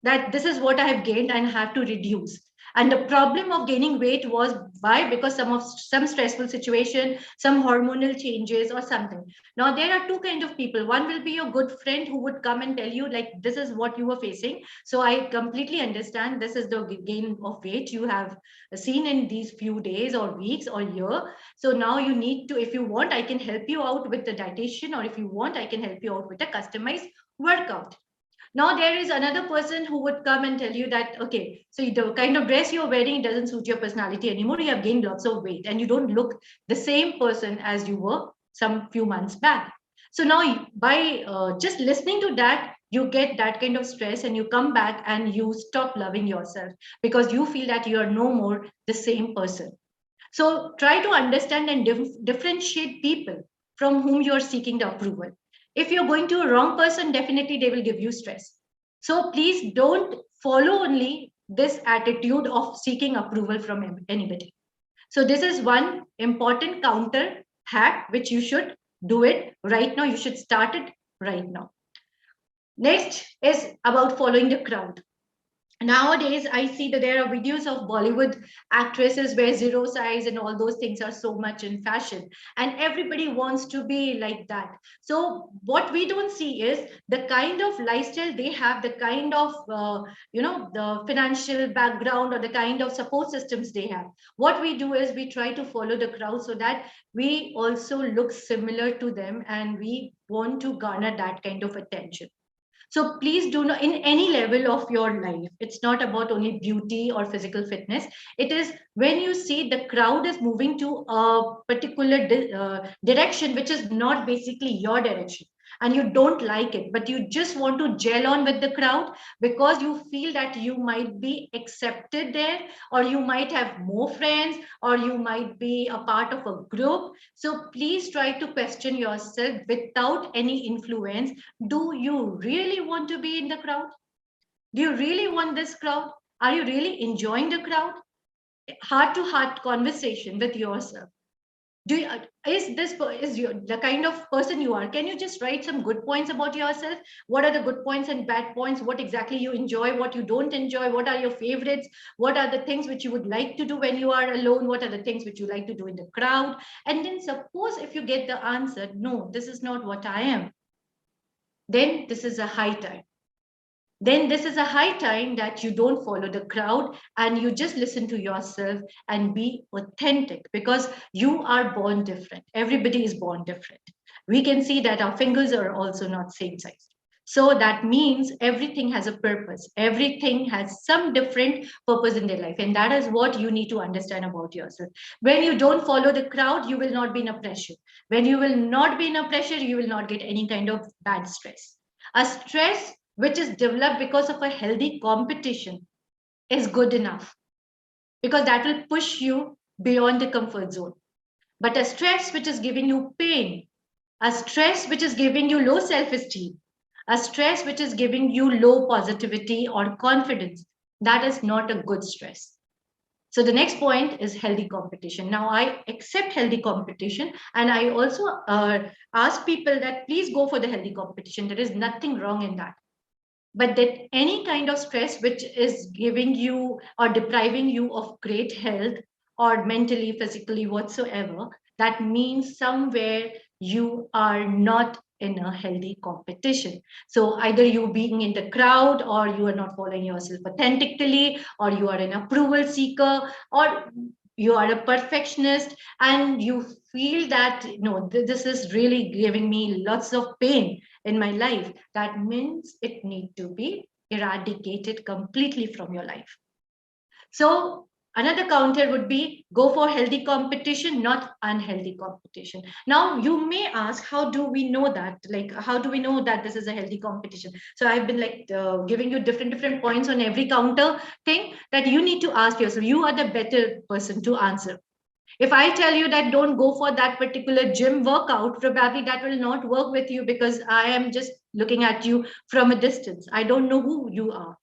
that this is what I have gained and have to reduce. And the problem of gaining weight was why? Because some stressful situation, some hormonal changes or something. Now there are two kind of people. One will be your good friend who would come and tell you like, this is what you were facing. So I completely understand this is the gain of weight you have seen in these few days or weeks or year. So now you need to, if you want, I can help you out with the dietitian, or if you want, I can help you out with a customized workout. Now there is another person who would come and tell you that, okay, so the kind of dress you're wearing doesn't suit your personality anymore. You have gained lots of weight and you don't look the same person as you were some few months back. So now by just listening to that, you get that kind of stress and you come back and you stop loving yourself because you feel that you are no more the same person. So try to understand and differentiate people from whom you are seeking the approval. If you're going to a wrong person, definitely they will give you stress. So please don't follow only this attitude of seeking approval from anybody. So this is one important counter hack which you should do it right now. You should start it right now. Next is about following the crowd. Nowadays I see that there are videos of Bollywood actresses where zero size and all those things are so much in fashion, and everybody wants to be like that. So what we don't see is the kind of lifestyle they have, the kind of the financial background or the kind of support systems they have. What we do is we try to follow the crowd so that we also look similar to them, and we want to garner that kind of attention. So please do not, in any level of your life, it's not about only beauty or physical fitness. It is when you see the crowd is moving to a particular direction, which is not basically your direction, and you don't like it, but you just want to gel on with the crowd because you feel that you might be accepted there, or you might have more friends, or you might be a part of a group. So please try to question yourself without any influence. Do you really want to be in the crowd? Do you really want this crowd? Are you really enjoying the crowd? Heart to heart conversation with yourself. Is this the kind of person you are? Can you just write some good points about yourself? What are the good points and bad points? What exactly you enjoy, what you don't enjoy? What are your favorites? What are the things which you would like to do when you are alone? What are the things which you like to do in the crowd? And then suppose if you get the answer, no, this is not what I am, then this is a high time. Then this is a high time that you don't follow the crowd and you just listen to yourself and be authentic, because you are born different. Everybody is born different. We can see that our fingers are also not same size. So that means everything has a purpose. Everything has some different purpose in their life. And that is what you need to understand about yourself. When you don't follow the crowd, you will not be in a pressure. When you will not be in a pressure, you will not get any kind of bad stress. A stress which is developed because of a healthy competition is good enough, because that will push you beyond the comfort zone. But a stress which is giving you pain, a stress which is giving you low self-esteem, a stress which is giving you low positivity or confidence, that is not a good stress. So the next point is healthy competition. Now I accept healthy competition, and I also ask people that please go for the healthy competition. There is nothing wrong in that. But that any kind of stress which is giving you or depriving you of great health or mentally, physically, whatsoever, that means somewhere you are not in a healthy competition. So either you being in the crowd, or you are not following yourself authentically, or you are an approval seeker, or you are a perfectionist and you feel that no, this is really giving me lots of pain in my life. That means it needs to be eradicated completely from your life. So another counter would be go for healthy competition, not unhealthy competition. Now you may ask, how do we know that? Like, how do we know that this is a healthy competition? So I've been like giving you different points on every counter thing that you need to ask yourself. You are the better person to answer. If I tell you that don't go for that particular gym workout, probably that will not work with you, because I am just looking at you from a distance. I don't know who you are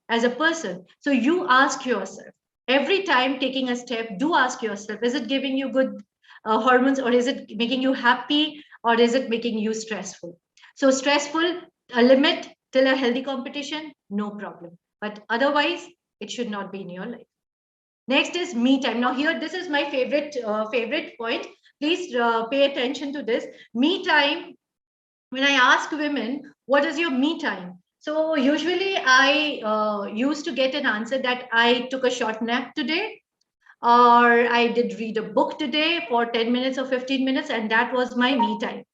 as a person. So you ask yourself, every time taking a step, do ask yourself, is it giving you good hormones, or is it making you happy, or is it making you stressful? So stressful, a limit till a healthy competition, no problem. But otherwise, it should not be in your life. Next is me time. Now here, this is my favorite point. Please pay attention to this. Me time, when I ask women, what is your me time? So usually I used to get an answer that I took a short nap today, or I did read a book today for 10 minutes or 15 minutes, and that was my me time.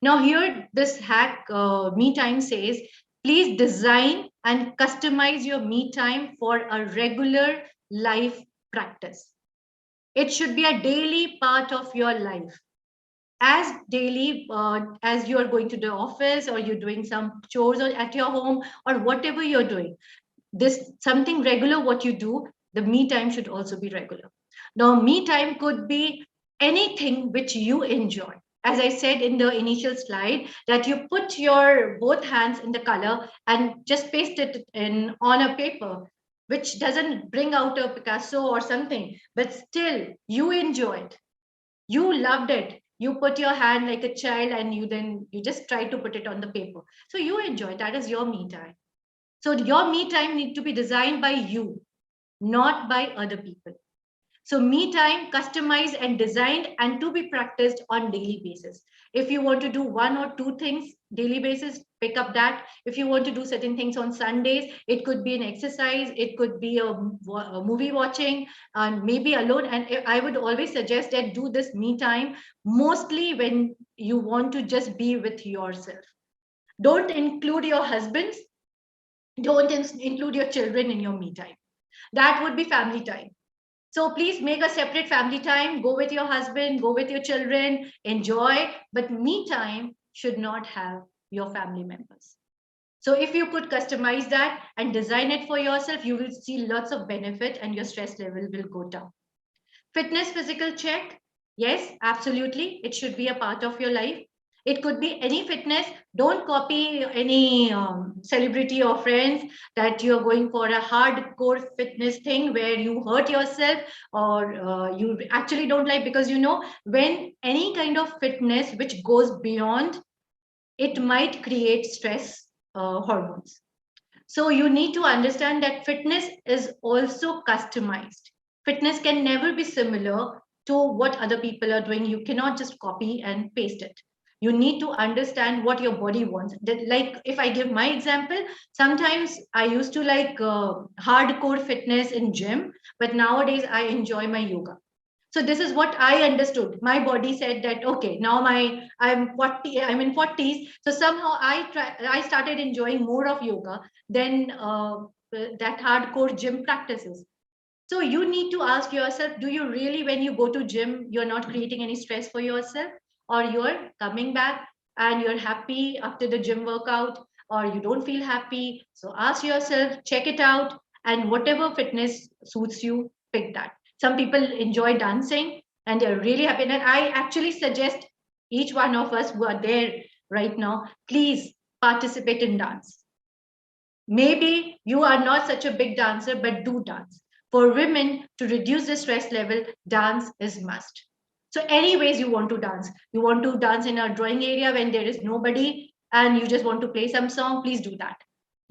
Now here, this hack me time says, please design and customize your me time for a regular life practice. It should be a daily part of your life. As daily as you are going to the office, or you're doing some chores or at your home, or whatever you're doing, this something regular what you do, the me time should also be regular. Now me time could be anything which you enjoy. As I said in the initial slide, that you put your both hands in the color and just paste it in on a paper, which doesn't bring out a Picasso or something, but still you enjoy it, you loved it, you put your hand like a child, and you just try to put it on the paper, so you enjoy it. That is your me time. So your me time need to be designed by you, not by other people. So me time customized and designed and to be practiced on daily basis. If you want to do one or two things daily basis, pick up that. If you want to do certain things on Sundays, it could be an exercise, it could be a movie watching, and maybe alone. And I would always suggest that do this me time mostly when you want to just be with yourself. Don't include your husbands, don't include your children in your me time. That would be family time. So please make a separate family time, go with your husband, go with your children, enjoy, but me time should not have your family members. So if you could customize that and design it for yourself, you will see lots of benefit and your stress level will go down. Fitness, physical check. Yes, absolutely. It should be a part of your life. It could be any fitness. Don't copy any celebrity or friends that you're going for a hardcore fitness thing where you hurt yourself or you actually don't like, because when any kind of fitness which goes beyond, it might create stress hormones. So you need to understand that fitness is also customized. Fitness can never be similar to what other people are doing. You cannot just copy and paste it. You need to understand what your body wants. Like if I give my example, sometimes I used to like hardcore fitness in gym, but nowadays I enjoy my yoga. So this is what I understood. My body said that, okay, now I'm 40, I'm in 40s. So somehow I started enjoying more of yoga than that hardcore gym practices. So you need to ask yourself, do you really, when you go to gym, you're not creating any stress for yourself, or you're coming back and you're happy after the gym workout, or you don't feel happy? So ask yourself, check it out, and whatever fitness suits you, pick that. Some people enjoy dancing and they're really happy. And I actually suggest each one of us who are there right now, please participate in dance. Maybe you are not such a big dancer, but do dance. For women, to reduce the stress level, dance is must. So anyways you want to dance. You want to dance in a drawing area when there is nobody and you just want to play some song, please do that.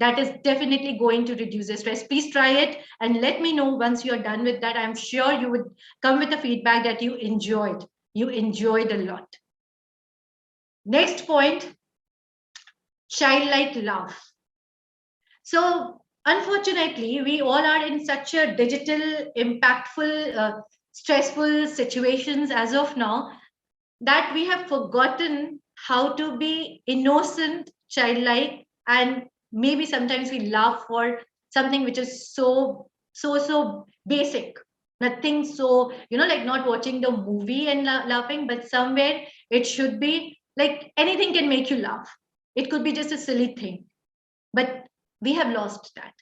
That is definitely going to reduce the stress. Please try it and let me know once you're done with that. I'm sure you would come with the feedback that you enjoyed. You enjoyed a lot. Next point, childlike love. So unfortunately, we all are in such a digital, impactful, stressful situations as of now that we have forgotten how to be innocent, childlike, and maybe sometimes we laugh for something which is so basic. Nothing so, like not watching the movie and laughing, but somewhere it should be like anything can make you laugh. It could be just a silly thing, but we have lost that.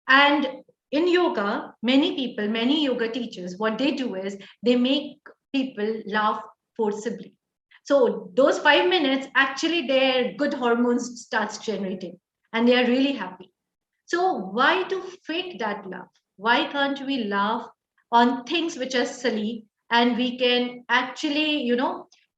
And in yoga, many people, many yoga teachers, what they do is they make people laugh forcibly. So those 5 minutes, actually their good hormones starts generating and they are really happy. So why to fake that laugh? Why can't we laugh on things which are silly and we can actually,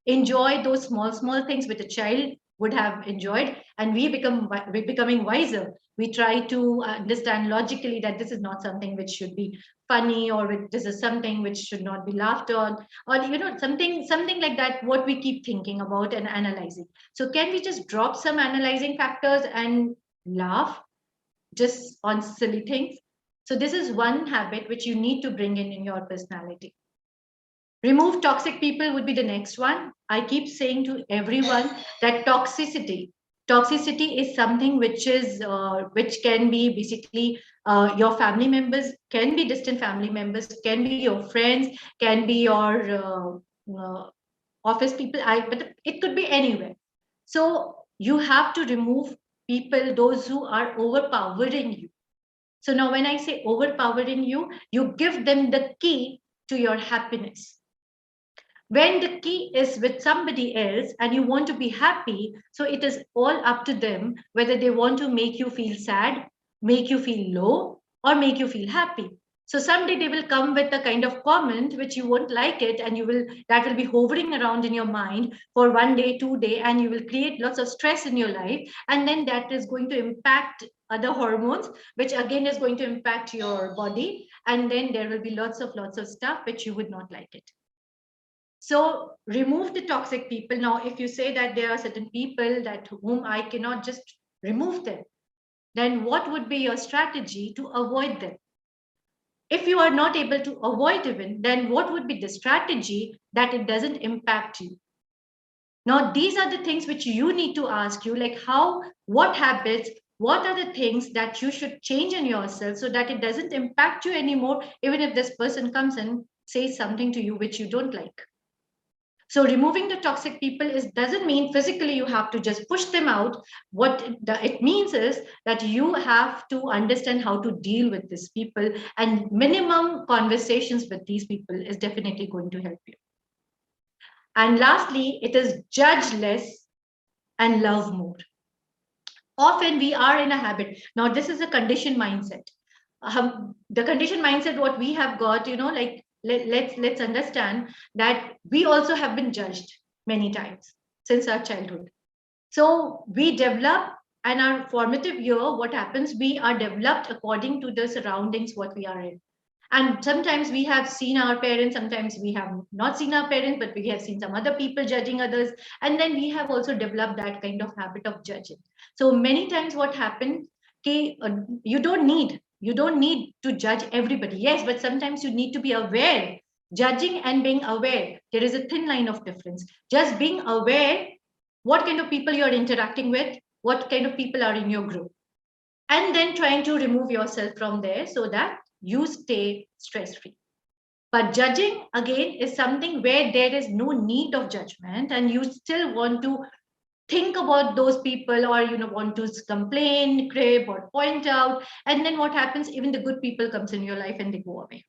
enjoy those small things which a child would have enjoyed, and we're becoming wiser. We try to understand logically that this is not something which should be funny, or this is something which should not be laughed on, or something like that, what we keep thinking about and analyzing. So can we just drop some analyzing factors and laugh just on silly things? So this is one habit which you need to bring in your personality. Remove toxic people would be the next one. I keep saying to everyone that toxicity is something which can be basically your family members, can be distant family members, can be your friends, can be your office people. But it could be anywhere. So you have to remove people, those who are overpowering you. So now when I say overpowering you, you give them the key to your happiness. When the key is with somebody else and you want to be happy, so it is all up to them whether they want to make you feel sad, make you feel low, or make you feel happy. So someday they will come with a kind of comment which you won't like it, and that will be hovering around in your mind for 1 day, 2 day, and you will create lots of stress in your life, and then that is going to impact other hormones, which again is going to impact your body, and then there will be lots of stuff which you would not like it. So remove the toxic people. Now, if you say that there are certain people that whom I cannot just remove them, then what would be your strategy to avoid them? If you are not able to avoid even, then what would be the strategy that it doesn't impact you? Now, these are the things which you need to ask you, like what habits, what are the things that you should change in yourself so that it doesn't impact you anymore, even if this person comes and says something to you which you don't like. So removing the toxic people doesn't mean physically you have to just push them out. What it means is that you have to understand how to deal with these people, and minimum conversations with these people is definitely going to help you. And lastly, it is judge less and love more. Often we are in a habit. Now, this is a conditioned mindset. The conditioned mindset, what we have got, like let's understand that we also have been judged many times since our childhood. So we develop, and our formative year, what happens, we are developed according to the surroundings what we are in. And sometimes we have seen our parents, sometimes we have not seen our parents, but we have seen some other people judging others. And then we have also developed that kind of habit of judging. So many times what happened, you don't need to judge everybody. Yes, but sometimes you need to be aware. Judging and being aware, there is a thin line of difference. Just being aware what kind of people you're interacting with, what kind of people are in your group, and then trying to remove yourself from there so that you stay stress free. But judging again is something where there is no need of judgment, and you still want to think about those people, or want to complain, crib, or point out. And then what happens, even the good people comes in your life and they go away.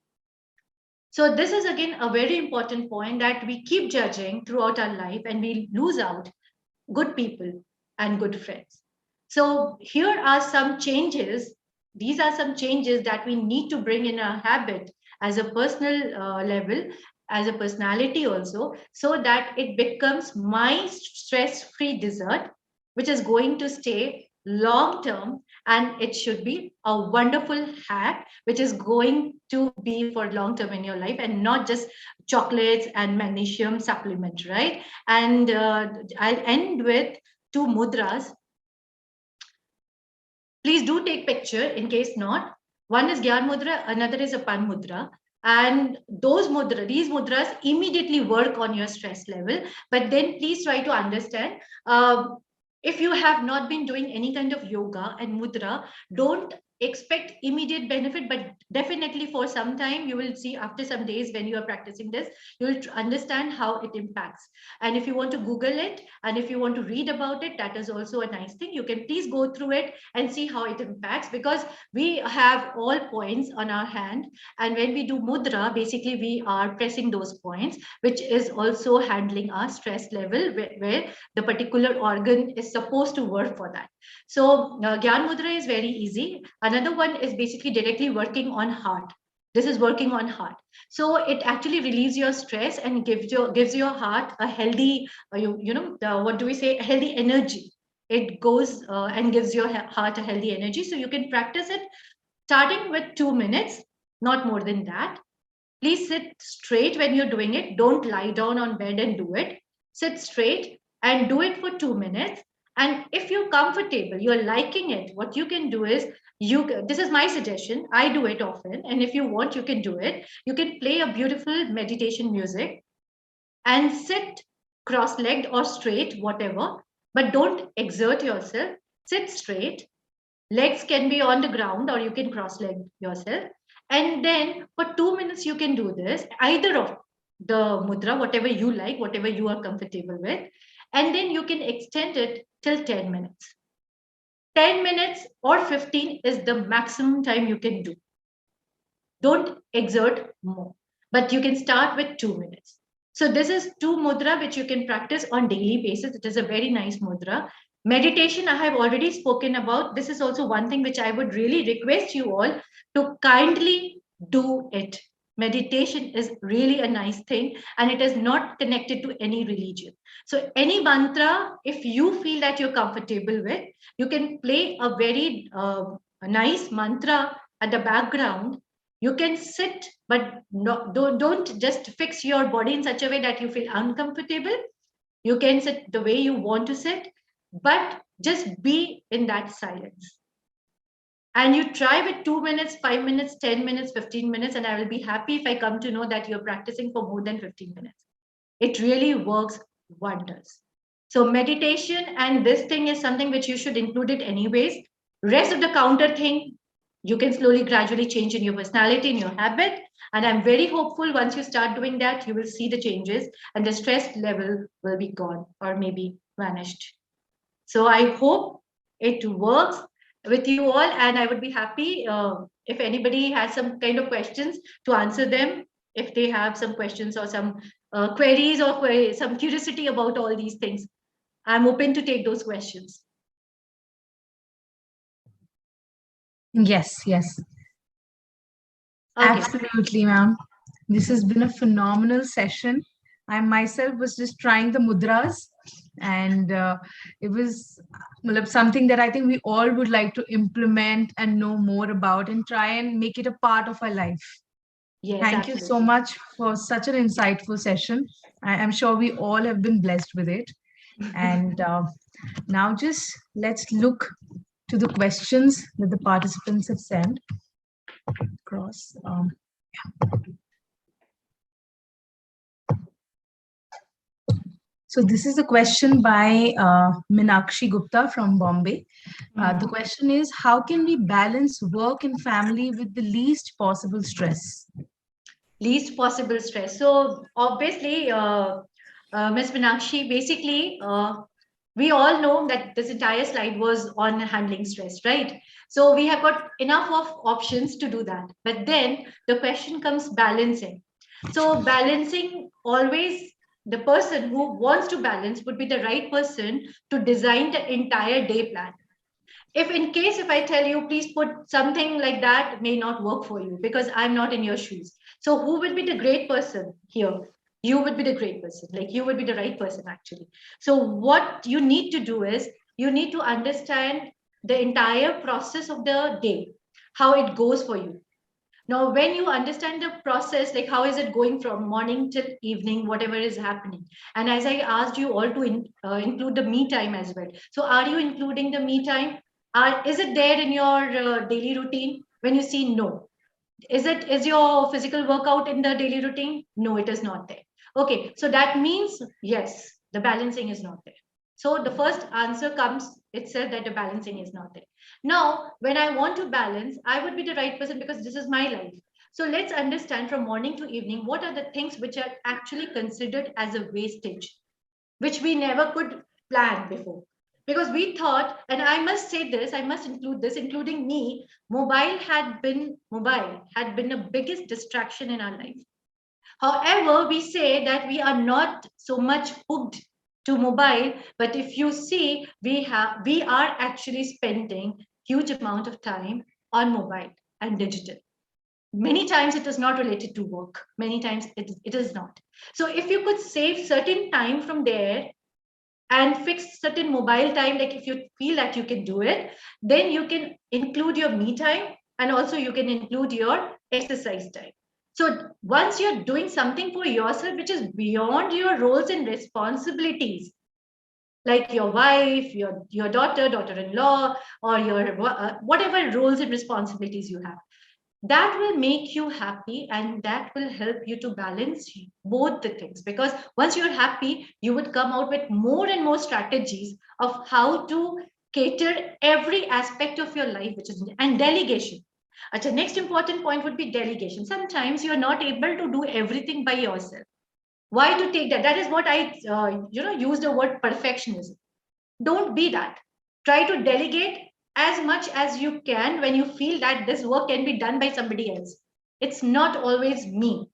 So this is again a very important point, that we keep judging throughout our life and we lose out good people and good friends. So here are some changes. These are some changes that we need to bring in our habit as a personal level, as a personality also, so that it becomes my stress-free dessert, which is going to stay long term, and it should be a wonderful hack which is going to be for long term in your life, and not just chocolates and magnesium supplement, right? And I'll end with two mudras. Please do take picture in case not. One is Gyan Mudra, another is a Pan Mudra. And these mudras immediately work on your stress level. But then please try to understand, if you have not been doing any kind of yoga and mudra, don't expect immediate benefit, but definitely for some time you will see, after some days when you are practicing this, you will understand how it impacts. And if you want to Google it, and if you want to read about it, that is also a nice thing. You can please go through it and see how it impacts, because we have all points on our hand, and when we do mudra, basically we are pressing those points, which is also handling our stress level, where the particular organ is supposed to work for that. So Gyan Mudra is very easy. Another one is basically directly working on heart. This is working on heart. So it actually relieves your stress and gives your heart a healthy, what do we say, a healthy energy. It goes and gives your heart a healthy energy. So you can practice it starting with 2 minutes, not more than that. Please sit straight when you're doing it. Don't lie down on bed and do it. Sit straight and do it for 2 minutes. And if you're comfortable, you're liking it, what you can do is, this is my suggestion, I do it often, and if you want, you can do it. You can play a beautiful meditation music and sit cross-legged or straight, whatever, but don't exert yourself. Sit straight. Legs can be on the ground, or you can cross-leg yourself. And then for 2 minutes, you can do this, either of the mudra, whatever you like, whatever you are comfortable with. And then you can extend it till 10 minutes. 10 minutes or 15 is the maximum time you can do. Don't exert more, but you can start with 2 minutes. So this is 2 mudra which you can practice on daily basis. It is a very nice mudra. Meditation, I have already spoken about. This is also one thing which I would really request you all to kindly do it. Meditation is really a nice thing, and it is not connected to any religion. So any mantra, if you feel that you're comfortable with, you can play a very nice mantra at the background. You can sit, but don't just fix your body in such a way that you feel uncomfortable. You can sit the way you want to sit, but just be in that silence. And you try with 2 minutes, 5 minutes, 10 minutes, 15 minutes, and I will be happy if I come to know that you're practicing for more than 15 minutes. It really works wonders. So meditation and this thing is something which you should include it anyways. Rest of the counter thing, you can slowly, gradually change in your personality, in your habit. And I'm very hopeful once you start doing that, you will see the changes and the stress level will be gone or maybe vanished. So I hope it works with you all, and I would be happy if anybody has some kind of questions to answer them. If they have some questions or some queries or some curiosity about all these things, I'm open to take those questions. Yes, yes. Okay. Absolutely, ma'am. This has been a phenomenal session. I myself was just trying the mudras, and it was something that I think we all would like to implement and know more about and try and make it a part of our life. Yes, Thank you so much for such an insightful session. I am sure we all have been blessed with it. And now just let's look to the questions that the participants have sent across. So this is a question by Minakshi Gupta from Bombay. The question is, how can we balance work and family with the least possible stress? Least possible stress. So obviously, Ms. Minakshi, basically, we all know that this entire slide was on handling stress, right? So we have got enough of options to do that. But then the question comes balancing. So balancing, always the person who wants to balance would be the right person to design the entire day plan. If I tell you, please put something like that, may not work for you because I'm not in your shoes. So who will be the great person here? You would be the great person, like you would be the right person actually. So what you need to do is you need to understand the entire process of the day, how it goes for you. Now, when you understand the process, like how is it going from morning till evening, whatever is happening. And as I asked you all to include the me time as well. So are you including the me time? Is it there in your daily routine? When you see no. Is your physical workout in the daily routine? No, it is not there. Okay, so that means, yes, the balancing is not there. So the first answer comes, it said that the balancing is not there. Now, when I want to balance, I would be the right person because this is my life. So let's understand from morning to evening, what are the things which are actually considered as a wastage, which we never could plan before. Because we thought, and I must say this, I must include this, including me, mobile had been the biggest distraction in our life. However, we say that we are not so much hooked to mobile, but if you see, we are actually spending huge amount of time on mobile and digital. Many times it is not related to work. Many times it is not. So if you could save certain time from there and fix certain mobile time, like if you feel that you can do it, then you can include your me time and also you can include your exercise time. So once you're doing something for yourself which is beyond your roles and responsibilities, like your wife, your daughter-in-law, or your whatever roles and responsibilities you have, that will make you happy and that will help you to balance both the things. Because once you're happy, you would come out with more and more strategies of how to cater every aspect of your life, which is and delegation. The next important point would be delegation. Sometimes you're not able to do everything by yourself. Why to take that? That is what I use the word perfectionism. Don't be that. Try to delegate as much as you can when you feel that this work can be done by somebody else. It's not always me.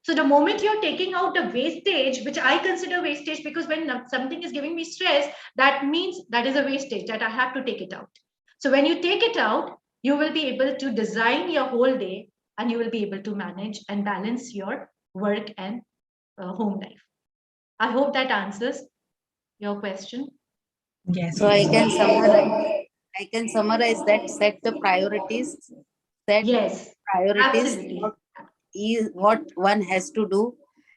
So the moment you're taking out the wastage, which I consider wastage, because when something is giving me stress, that means that is a wastage that I have to take it out. So when you take it out, you will be able to design your whole day and you will be able to manage and balance your work and home life. I hope that answers your question. Yes. So I can summarize that. Set the priorities. Set Yes, priorities. absolutely. Is what one has to do,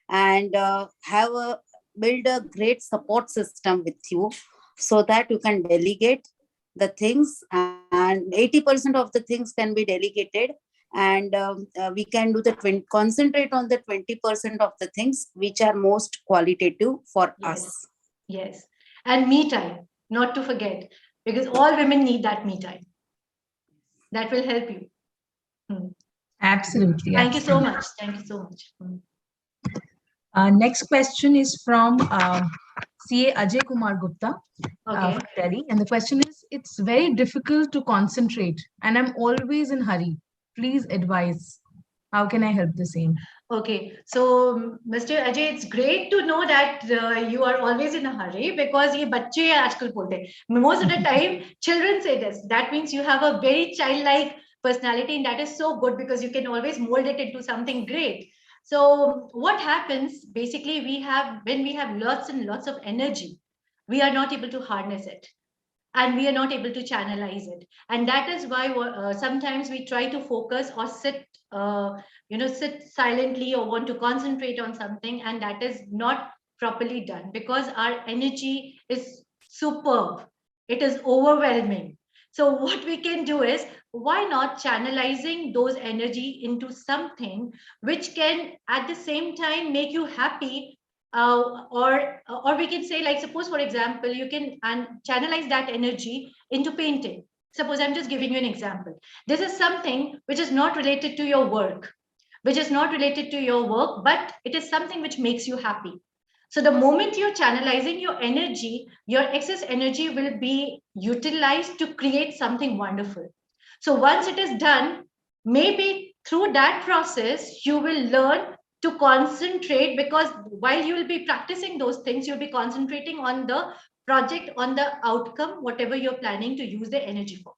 and build a great support system with you, so that you can delegate the things, and 80% of the things can be delegated, and we can do concentrate on the 20% of the things which are most qualitative for us. Yes, and me time, not to forget, because all women need that me time. That will help you. Absolutely. Thank you so much. Thank you so much. Next question is from CA Ajay Kumar Gupta from Delhi. And the question is, it's very difficult to concentrate and I'm always in hurry. Please advise. How can I help the same? Okay, so Mr. Ajay, it's great to know that you are always in a hurry, because ये बच्चे आजकल बोलते हैं. Most of the time, children say this. That means you have a very childlike personality, and that is so good because you can always mold it into something great. So what happens basically, when we have lots and lots of energy, we are not able to harness it, and we are not able to channelize it, and that is why sometimes we try to focus or sit silently or want to concentrate on something, and that is not properly done because our energy is superb, it is overwhelming. So what we can do is, why not channelizing those energy into something which can at the same time make you happy, or we can say, like, suppose for example, you can channelize that energy into painting. Suppose I'm just giving you an example. This is something which is not related to your work, but it is something which makes you happy. So the moment you're channelizing your energy, your excess energy will be utilized to create something wonderful. So once it is done, maybe through that process, you will learn to concentrate, because while you will be practicing those things, you'll be concentrating on the project, on the outcome, whatever you're planning to use the energy for.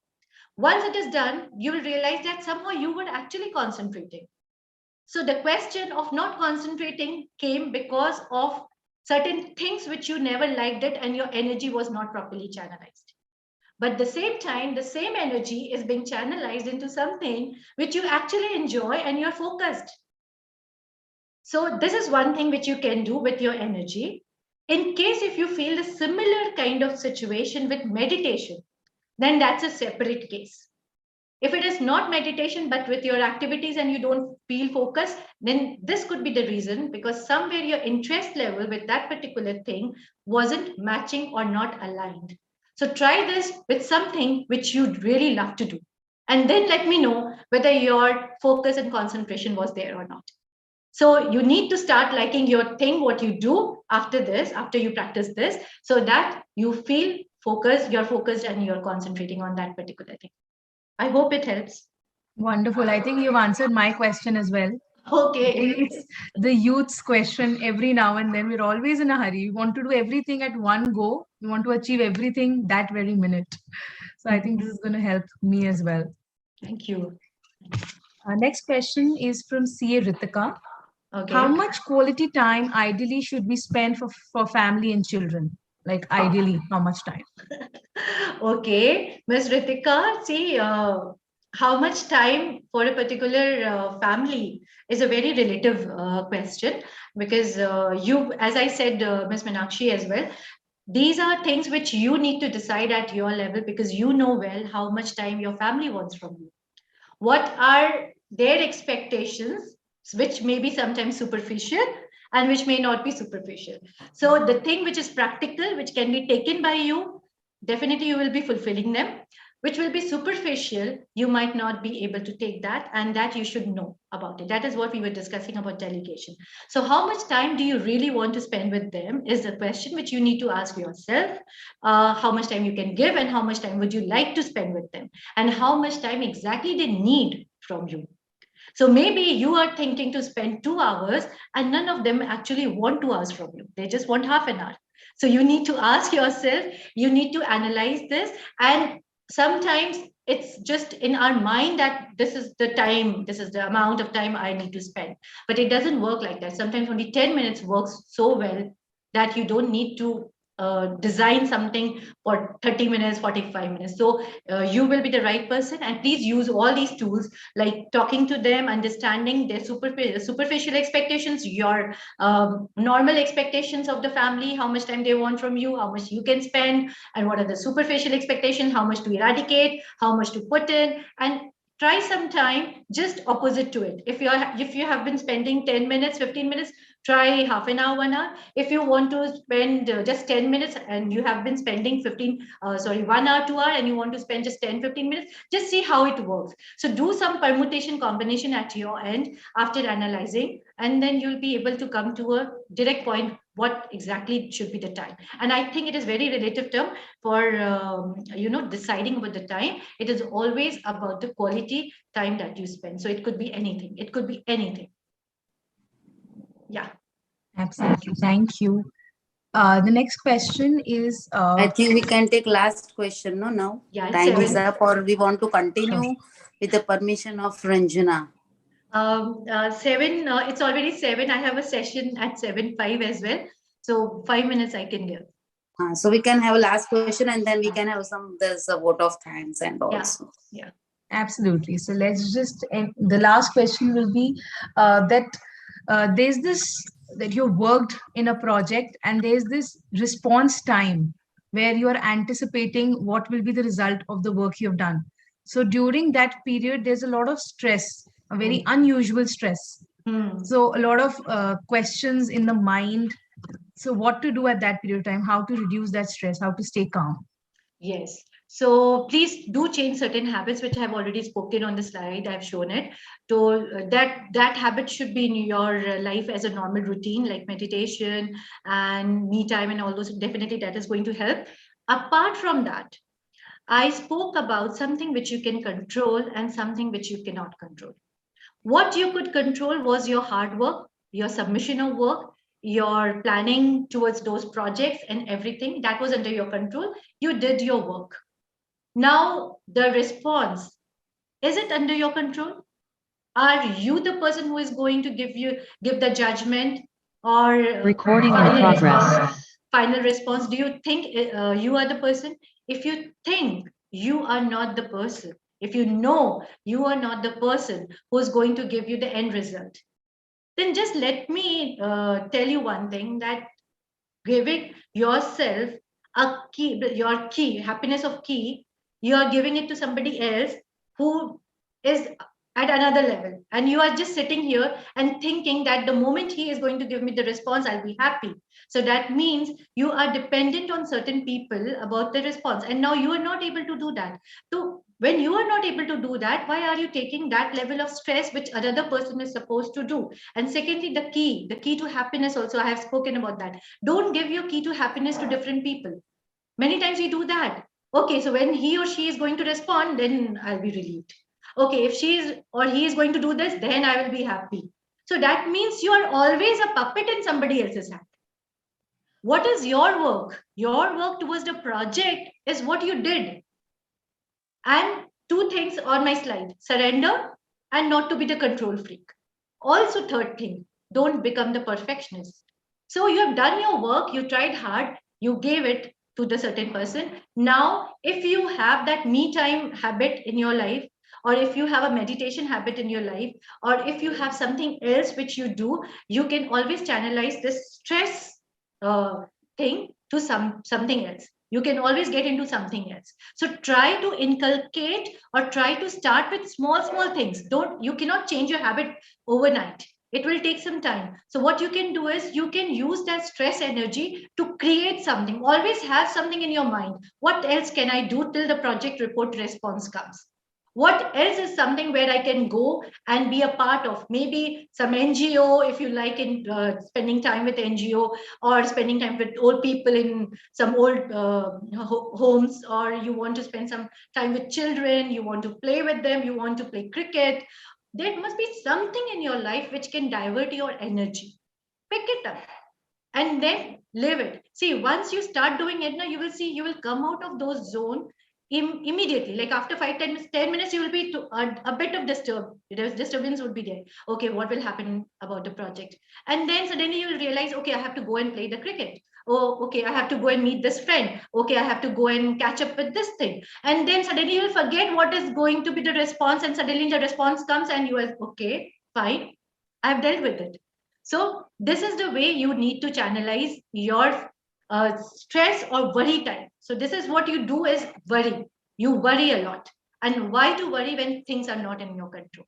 Once it is done, you will realize that somehow you were actually concentrating. So the question of not concentrating came because of certain things which you never liked it, and your energy was not properly channelized. But at the same time, the same energy is being channelized into something which you actually enjoy and you're focused. So this is one thing which you can do with your energy. In case if you feel a similar kind of situation with meditation, then that's a separate case. If it is not meditation, but with your activities and you don't feel focused, then this could be the reason, because somewhere your interest level with that particular thing wasn't matching or not aligned. So try this with something which you'd really love to do. And then let me know whether your focus and concentration was there or not. So you need to start liking your thing, what you do after this, after you practice this, so that you feel focused, you're focused and you're concentrating on that particular thing. I hope it helps. Wonderful. I think you've answered my question as well. Okay. It's the youth's question every now and then. We're always in a hurry. We want to do everything at one go. We want to achieve everything that very minute. So I think this is going to help me as well. Thank you. Our next question is from CA Ritika. Okay. How much quality time ideally should be spent for family and children? Like ideally, how much time? Okay, Ms. Ritika, see, how much time for a particular family is a very relative question, because as I said, Ms. Meenakshi as well, these are things which you need to decide at your level, because you know well how much time your family wants from you. What are their expectations, which may be sometimes superficial and which may not be superficial. So the thing which is practical, which can be taken by you, definitely you will be fulfilling them. Which will be superficial, you might not be able to take that, and that you should know about it. That is what we were discussing about delegation. So how much time do you really want to spend with them is the question which you need to ask yourself. How much time you can give, and how much time would you like to spend with them, and how much time exactly they need from you. So maybe you are thinking to spend 2 hours and none of them actually want 2 hours from you. They just want half an hour. So you need to ask yourself, you need to analyze this. And sometimes it's just in our mind that this is the time, this is the amount of time I need to spend. But it doesn't work like that. Sometimes only 10 minutes works so well that you don't need to design something for 30 minutes, 45 minutes. So you will be the right person, and please use all these tools, like talking to them, understanding their superficial expectations, your normal expectations of the family, how much time they want from you, how much you can spend, and what are the superficial expectations, how much to eradicate, how much to put in, and try some time just opposite to it. If you have been spending 10 minutes, 15 minutes, try half an hour, 1 hour. If you want to spend just 10 minutes and you have been spending 1 hour, 2 hour, and you want to spend just 10, 15 minutes, just see how it works. So do some permutation combination at your end after analyzing, and then you'll be able to come to a direct point what exactly should be the time. And I think it is very relative term for deciding about the time. It is always about the quality time that you spend. So it could be anything. It could be anything. Yeah. Absolutely. Thank you. The next question is. I think we can take last question, no? Now Yeah, time is 7. up, or we want to continue with the permission of Ranjana. 7. It's already 7. I have a session at 7:05 as well. So 5 minutes I can give. So we can have a last question, and then we can have there's a vote of thanks and also. Yeah. Absolutely. So let's just end. The last question will be that there's this that you worked in a project and there's this response time where you are anticipating what will be the result of the work you've done. So during that period, there's a lot of stress, a very unusual stress. So a lot of questions in the mind. So what to do at that period of time, how to reduce that stress, how to stay calm. Yes. So please do change certain habits, which I have already spoken on the slide. I've shown it. So that habit should be in your life as a normal routine, like meditation and me time and all those. Definitely that is going to help. Apart from that, I spoke about something which you can control and something which you cannot control. What you could control was your hard work, your submission of work, your planning towards those projects and everything that was under your control. You did your work. Now the response, is it under your control? Are you the person who is going to give the judgment or recording in progress? Final response? Do you think you are the person? If you think you are not the person, if you know you are not the person who is going to give you the end result, then just let me tell you one thing, that giving yourself a key, your key, happiness of key, you are giving it to somebody else who is at another level. And you are just sitting here and thinking that the moment he is going to give me the response, I'll be happy. So that means you are dependent on certain people about the response. And now you are not able to do that. So when you are not able to do that, why are you taking that level of stress which another person is supposed to do? And secondly, the key to happiness also, I have spoken about that. Don't give your key to happiness to different people. Many times we do that. Okay, so when he or she is going to respond, then I'll be relieved. Okay, if she is or he is going to do this, then I will be happy. So that means you are always a puppet in somebody else's hand. What is your work? Your work towards the project is what you did. And 2 things on my slide: surrender and not to be the control freak. Also, third thing, don't become the perfectionist. So you have done your work, you tried hard, you gave it to the certain person. Now, if you have that me time habit in your life, or if you have a meditation habit in your life, or if you have something else which you do, you can always channelize this stress thing to something else. You can always get into something else. So try to inculcate or try to start with small things. You cannot change your habit overnight. It will take some time. So what you can do is you can use that stress energy to create something. Always have something in your mind. What else can I do till the project report response comes? What else is something where I can go and be a part of? Maybe some NGO, if you like, in spending time with NGO, or spending time with old people in some old homes, or you want to spend some time with children, you want to play with them, you want to play cricket. There must be something in your life which can divert your energy. Pick it up and then live it. See, once you start doing it, now you will see you will come out of those zone immediately. Like after 10 minutes, you will be a bit of disturbance would be there. Okay, what will happen about the project? And then suddenly you will realize, okay, I have to go and play the cricket. Oh, okay, I have to go and meet this friend. Okay, I have to go and catch up with this thing. And then suddenly you will forget what is going to be the response, and suddenly the response comes and you are, okay, fine, I've dealt with it. So this is the way you need to channelize your stress or worry time. So this is what you do is worry. You worry a lot. And why to worry when things are not in your control?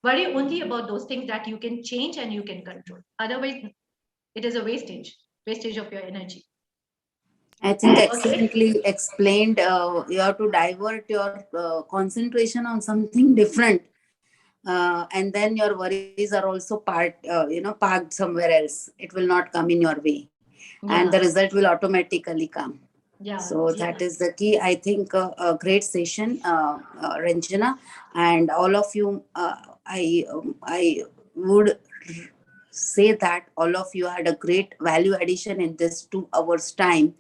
Worry only about those things that you can change and you can control. Otherwise, it is a wastage of your energy. I think excellently explained. You have to divert your concentration on something different. And then your worries are also parked somewhere else. It will not come in your way. Yeah. and the result will automatically come. Yeah. So that is the key. I think a great session, Ranjana, and all of you. I would say that all of you had a great value addition in this 2 hours time,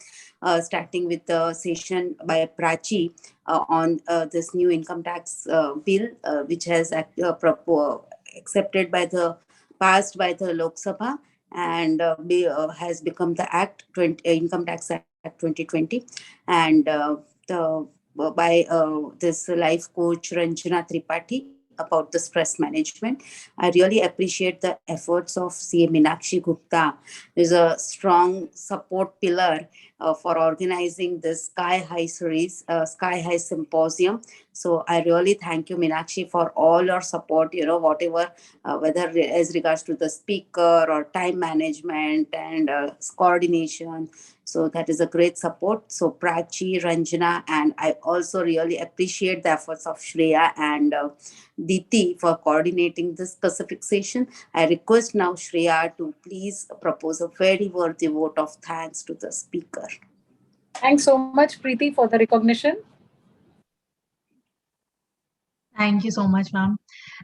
starting with the session by Prachi on this new income tax bill, which has accepted by the passed by the Lok Sabha, and has become the Act 20, Income Tax Act 2020, and by this life coach Ranjana Tripathi about the stress management. I really appreciate the efforts of CA Meenakshi Gupta, who is a strong support pillar for organizing this Sky High series, Sky High Symposium. So I really thank you, Meenakshi, for all your support, whatever, whether as regards to the speaker or time management and coordination. So that is a great support. So Prachi, Ranjana, and I also really appreciate the efforts of Shreya and Diti for coordinating this specific session. I request now Shreya to please propose a very worthy vote of thanks to the speaker. Thanks so much, Preeti, for the recognition. Thank you so much, ma'am.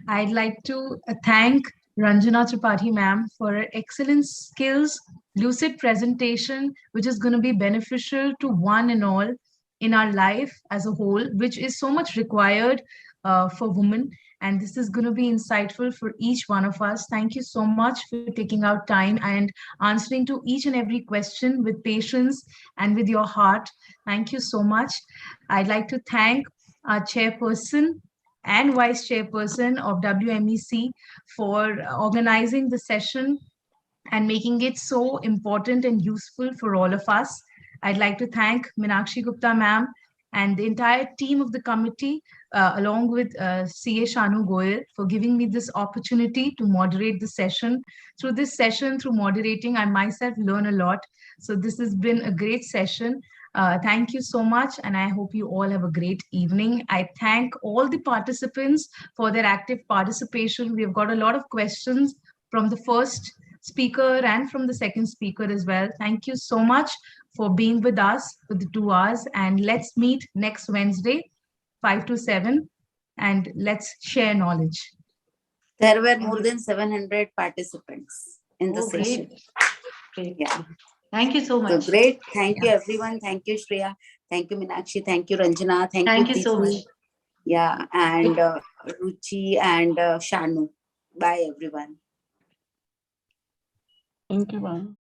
I'd like to thank Ranjana Tripathi, ma'am, for her excellent skills, lucid presentation, which is going to be beneficial to one and all in our life as a whole, which is so much required for women. And this is going to be insightful for each one of us. Thank you so much for taking out time and answering to each and every question with patience and with your heart. Thank you so much. I'd like to thank our chairperson and vice chairperson of WMEC for organizing the session and making it so important and useful for all of us. I'd like to thank Meenakshi Gupta ma'am and the entire team of the committee, along with CA Shanu Goyal, for giving me this opportunity to moderate the session. Through this session, through moderating, I myself learn a lot. So this has been a great session. Thank you so much, and I hope you all have a great evening. I thank all the participants for their active participation. We have got a lot of questions from the first speaker and from the second speaker as well. Thank you so much for being with us for the 2 hours, and let's meet next Wednesday, 5 to 7, and let's share knowledge. There were more than 700 participants in the session. Great. Yeah. Thank you so much. So great. Thank you, everyone. Thank you, Shreya. Thank you, Meenakshi. Thank you, Ranjana. Thank you so much. Yeah, and Ruchi and Shanu. Bye, everyone. Thank you, ma'am.